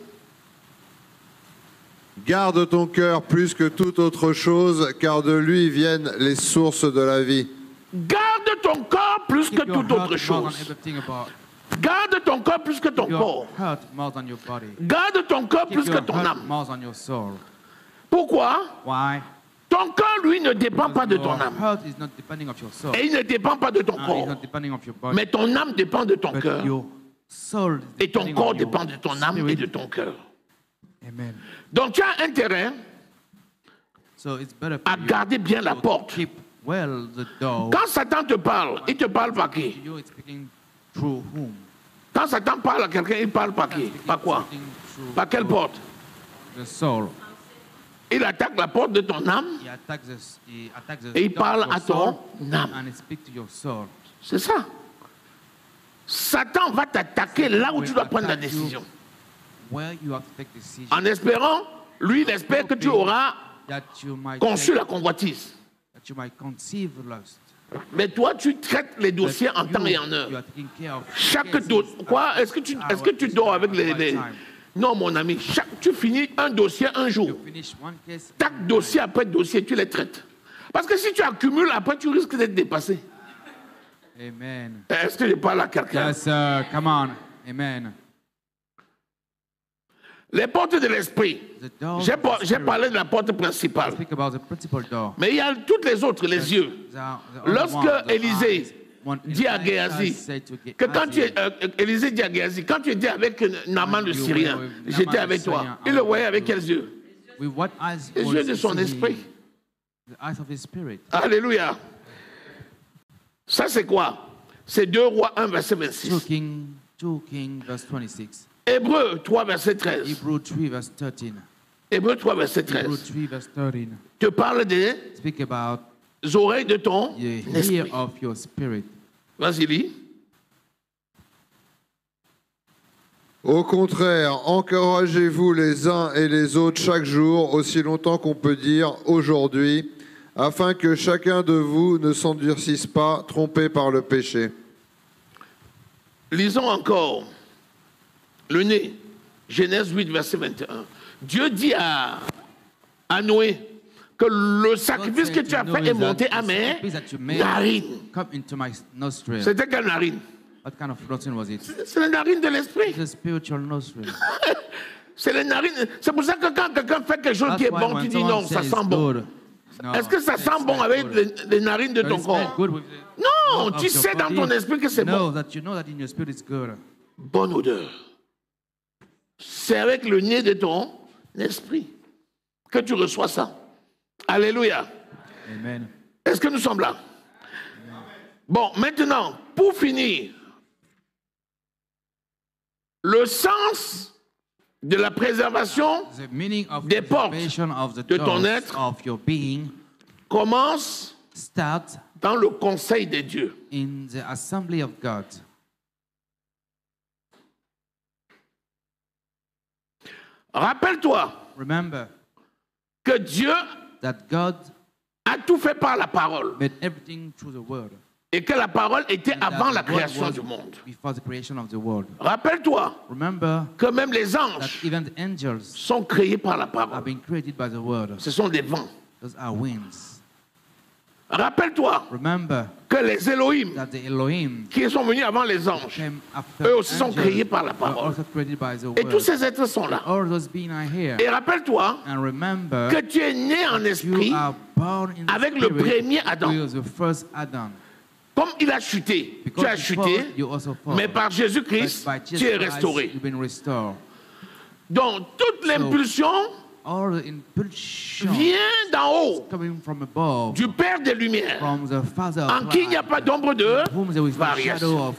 Garde ton cœur plus que toute autre chose, car de lui viennent les sources de la vie. Garde ton corps plus que toute autre chose. Garde ton corps plus que ton corps. Garde ton corps plus que ton âme. Pourquoi? Ton corps, lui, ne dépend pas de ton âme. Et il ne dépend pas de ton corps. Mais ton âme dépend de ton cœur. Et ton corps dépend de ton âme et de ton cœur. Donc tu as intérêt à garder bien la porte. Quand Satan te parle, il te parle par qui? Quand Satan parle à quelqu'un, il parle par qui? Par quoi? Par quelle porte? Il attaque la porte de ton âme et il parle à ton âme. C'est ça. Satan va t'attaquer là où tu dois prendre la décision. En espérant, lui, il espère que tu auras conçu la convoitise. Mais toi, tu traites les dossiers en temps et en heure. Chaque dossier. Quoi? Est-ce que tu dors avec les... Non, mon ami. Tu finis un dossier un jour. Chaque dossier après dossier, tu les traites. Parce que si tu accumules, après, tu risques d'être dépassé. Amen. Est-ce que je parle à quelqu'un? Yes, sir. Come on. Amen. Les portes de l'esprit. J'ai parlé de la porte principale. Mais il y a toutes les autres, les yeux. Lorsque Élisée dit à Géhazi, que quand tu Élisée dit à Géhazi, quand tu étais avec Naaman le Syrien, j'étais avec toi. Il le voyait avec quels yeux? Les yeux de son esprit. Alléluia. Ça c'est quoi? C'est 2 Rois 1, verset 26. 2 Kings, verse 26. Hébreux 3, verset 13. Hebrew 3, verse 13. Hébreux 3, verset 13. Hebrew 3, verse 13. Te parle des oreilles de ton esprit. Of your spirit. Vas-y, lis. Au contraire, encouragez-vous les uns et les autres chaque jour, aussi longtemps qu'on peut dire aujourd'hui, afin que chacun de vous ne s'endurcisse pas, trompé par le péché. Lisons encore le nez. Genèse 8, verset 21. Dieu dit à Noé que le sacrifice que tu as fait est monté à mes narines. C'était quelle narine? C'est la narine de l'esprit. C'est les narines. C'est pour ça que quand quelqu'un fait quelque chose qui est bon, tu dis non, ça sent bon. Est-ce que ça sent bon avec les narines de ton corps? Non, tu sais dans ton esprit que c'est bon. Bonne odeur. C'est avec le nez de ton esprit que tu reçois ça. Alléluia. Amen. Est-ce que nous sommes là? Bon, maintenant, pour finir, le sens de la préservation des portes de ton être commence dans le conseil de Dieu. In the assembly of God. Rappelle-toi que Dieu a tout fait par la parole et que la parole était avant la création du monde. Rappelle-toi que même les anges sont créés par la parole. Ce sont des vents. Rappelle-toi que les Elohim qui sont venus avant les anges, eux aussi sont créés par la parole. Et tous ces êtres sont là. Et rappelle-toi que tu es né en esprit avec le premier Adam. Comme il a chuté, tu as chuté, mais par Jésus-Christ, tu es restauré. Donc, toute l'impulsion vient d'en haut, du Père des Lumières, en qui il n'y a pas d'ombre de variation.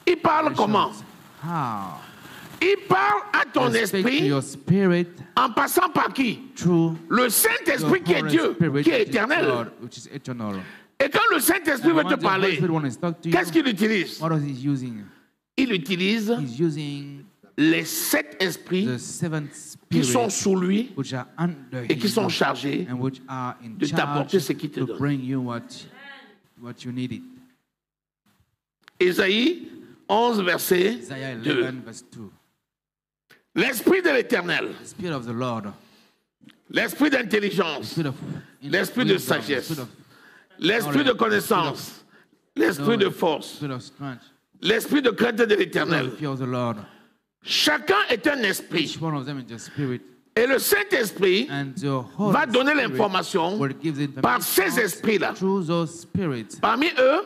Il parle comment? Il parle à ton esprit en passant par qui? Le Saint-Esprit qui est Dieu, qui est éternel. Et quand le Saint-Esprit veut te parler, qu'est-ce qu'il utilise? Il utilise les 7 esprits qui sont sous lui et qui sont chargés de t'apporter ce qu'il te donne. Ésaïe 11, verset 2. L'Esprit de l'Éternel, l'Esprit d'intelligence, l'Esprit de sagesse, l'Esprit de connaissance, l'Esprit de force, l'Esprit de crainte de l'Éternel. Chacun est un esprit. Et le Saint-Esprit va donner l'information par ces esprits-là. Parmi eux,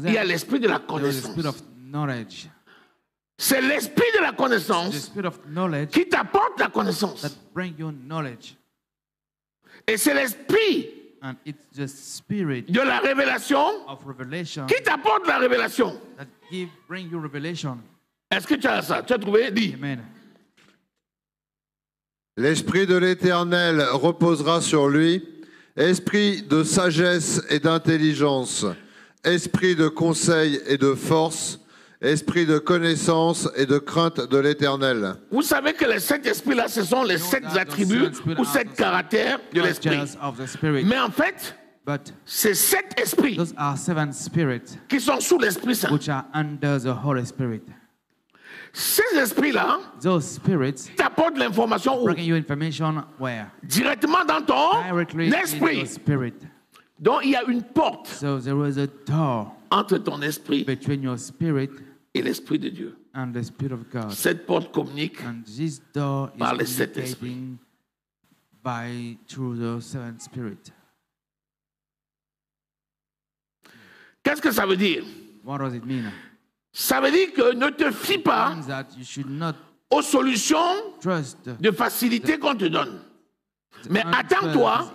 il y a l'esprit de la connaissance. C'est l'esprit de la connaissance qui t'apporte la connaissance. Et c'est l'esprit de la révélation qui t'apporte la révélation. Est-ce que tu as ça? Tu as trouvé? Dis. L'Esprit de l'Éternel reposera sur lui, esprit de sagesse et d'intelligence, esprit de conseil et de force, esprit de connaissance et de crainte de l'Éternel. Vous savez que les 7 esprits-là, ce sont les 7 attributs ou 7 caractères de l'Esprit. Mais en fait, c'est 7 esprits qui sont sous l'Esprit Saint. Ces esprits-là t'apportent l'information directement dans ton esprit. Donc il y a une porte entre ton esprit et l'Esprit de Dieu. Cette porte communique par les 7 esprits. Qu'est-ce que ça veut dire? Ça veut dire que ne te fie pas aux solutions de facilité qu'on te donne. Mais attends-toi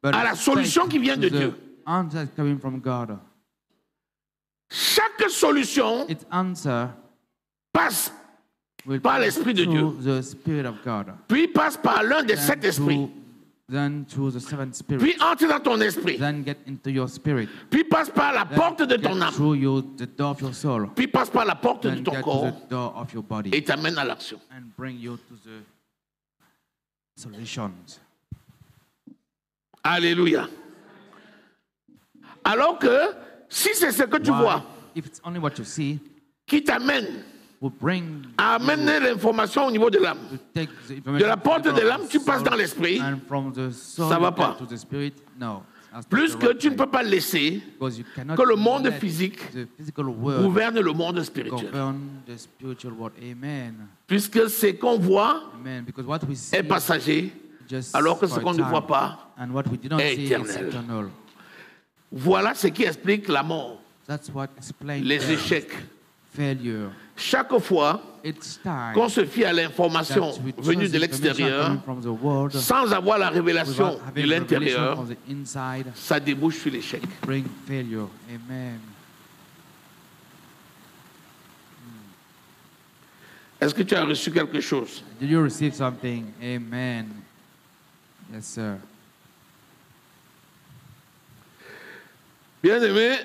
à la solution qui vient de Dieu. Chaque solution passe par l'Esprit de Dieu, puis passe par l'un des 7 esprits, puis entre dans ton esprit, puis passe par la porte de ton âme, puis passe par la porte de ton corps et t'amène à l'action. Alléluia. Alors que si c'est ce que tu vois qui t'amène à amener l'information au niveau de l'âme, de la porte de l'âme, tu passes dans l'esprit, ça ne va pas. Plus que tu ne peux pas laisser que le monde physique gouverne le monde spirituel. Puisque ce qu'on voit est passager, alors que ce qu'on ne voit pas est éternel. Voilà ce qui explique la mort, les échecs, failure. Chaque fois qu'on se fie à l'information venue de l'extérieur, sans avoir la révélation de l'intérieur, ça débouche sur l'échec. Est-ce que tu as reçu quelque chose? Did you receive something? Amen. Yes, sir. Bien-aimé,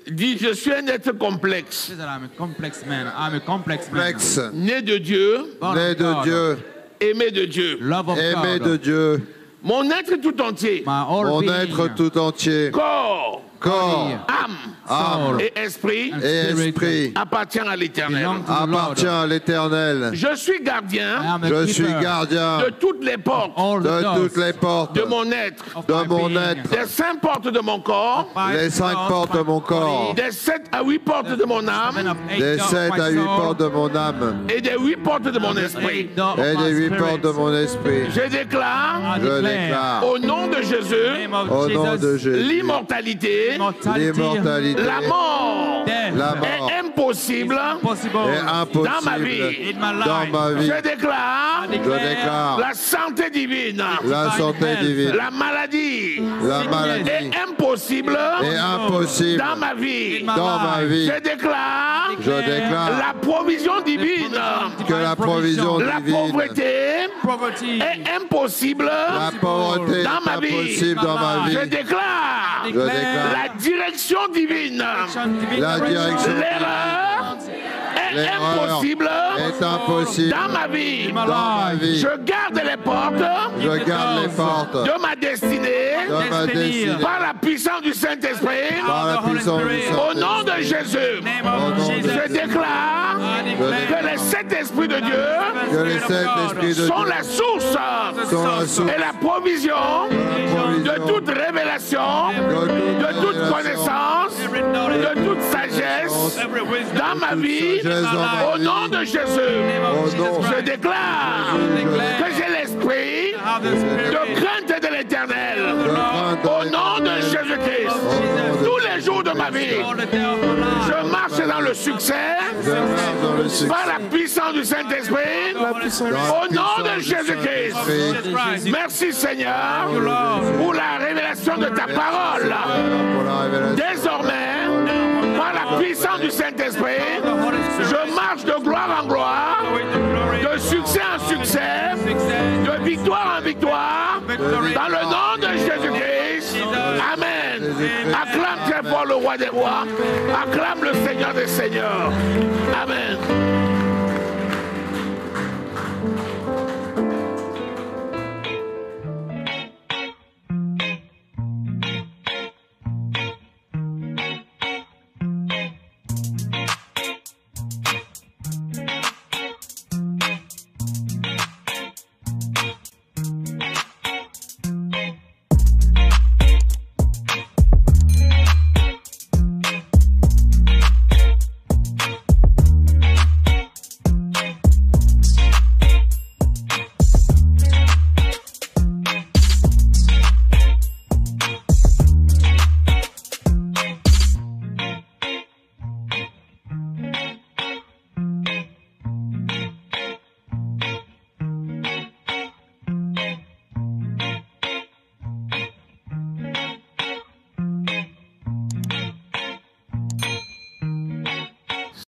dis, je suis un être complexe. I'm a complex man. I'm a complex man. Né de Dieu. Né de Dieu. Aimé de Dieu. Love of Aimé God. de Dieu. Mon être tout entier. Mon être tout entier. Corps. Âme et esprit appartient à l'Éternel. Appartient à l'Éternel. Je suis gardien. Je suis gardien de toutes les portes. De toutes les portes. De mon être. De mon être. Des 5 portes de mon corps. Les 5 portes de mon corps. Des 7 à 8 portes de mon âme. Des 7 à 8 portes de mon âme. Et des 8 portes de mon esprit. Et des 8 portes de mon esprit. Je déclare. Je déclare. Au nom de Jésus. Au nom de Jésus. L'immortalité. L'immortalité. La mort. La mort. Est impossible. Est impossible. Dans ma vie. Dans ma vie. Je déclare. La santé divine. La santé divine. La maladie. La maladie. Est impossible. Est impossible. Dans ma vie. Dans ma vie. Je déclare. La provision divine. Que la provision divine. La pauvreté. Est impossible. La pauvreté dans ma vie. Impossible dans ma vie. Je déclare. La direction divine. La direction. L'erreur est impossible. Est impossible. Dans ma vie. Dans ma vie. Je garde les portes. Je garde les portes. De ma destinée. De ma destinée. Par la puissance du Saint-Esprit. Par la puissance du Saint-Esprit. Au nom de Jésus. Je déclare que les 7 esprits de Dieu sont la source et la provision de toute révélation, de toute connaissance, de toute sagesse dans ma vie. Au nom de Jésus, je déclare que j'ai l'esprit de crainte de l'Éternel. Au nom de Jésus-Christ, tous les jours de ma vie, je marche dans le succès par la puissance du Saint-Esprit. Au nom de Jésus-Christ. Merci Seigneur pour la révélation de ta parole. Désormais, par la puissance du Saint-Esprit, je marche de gloire en gloire, de succès en succès, de victoire en victoire, dans le nom de Jésus-Christ. Amen. Acclame très fort le roi des rois. Acclame le Seigneur des seigneurs. Amen.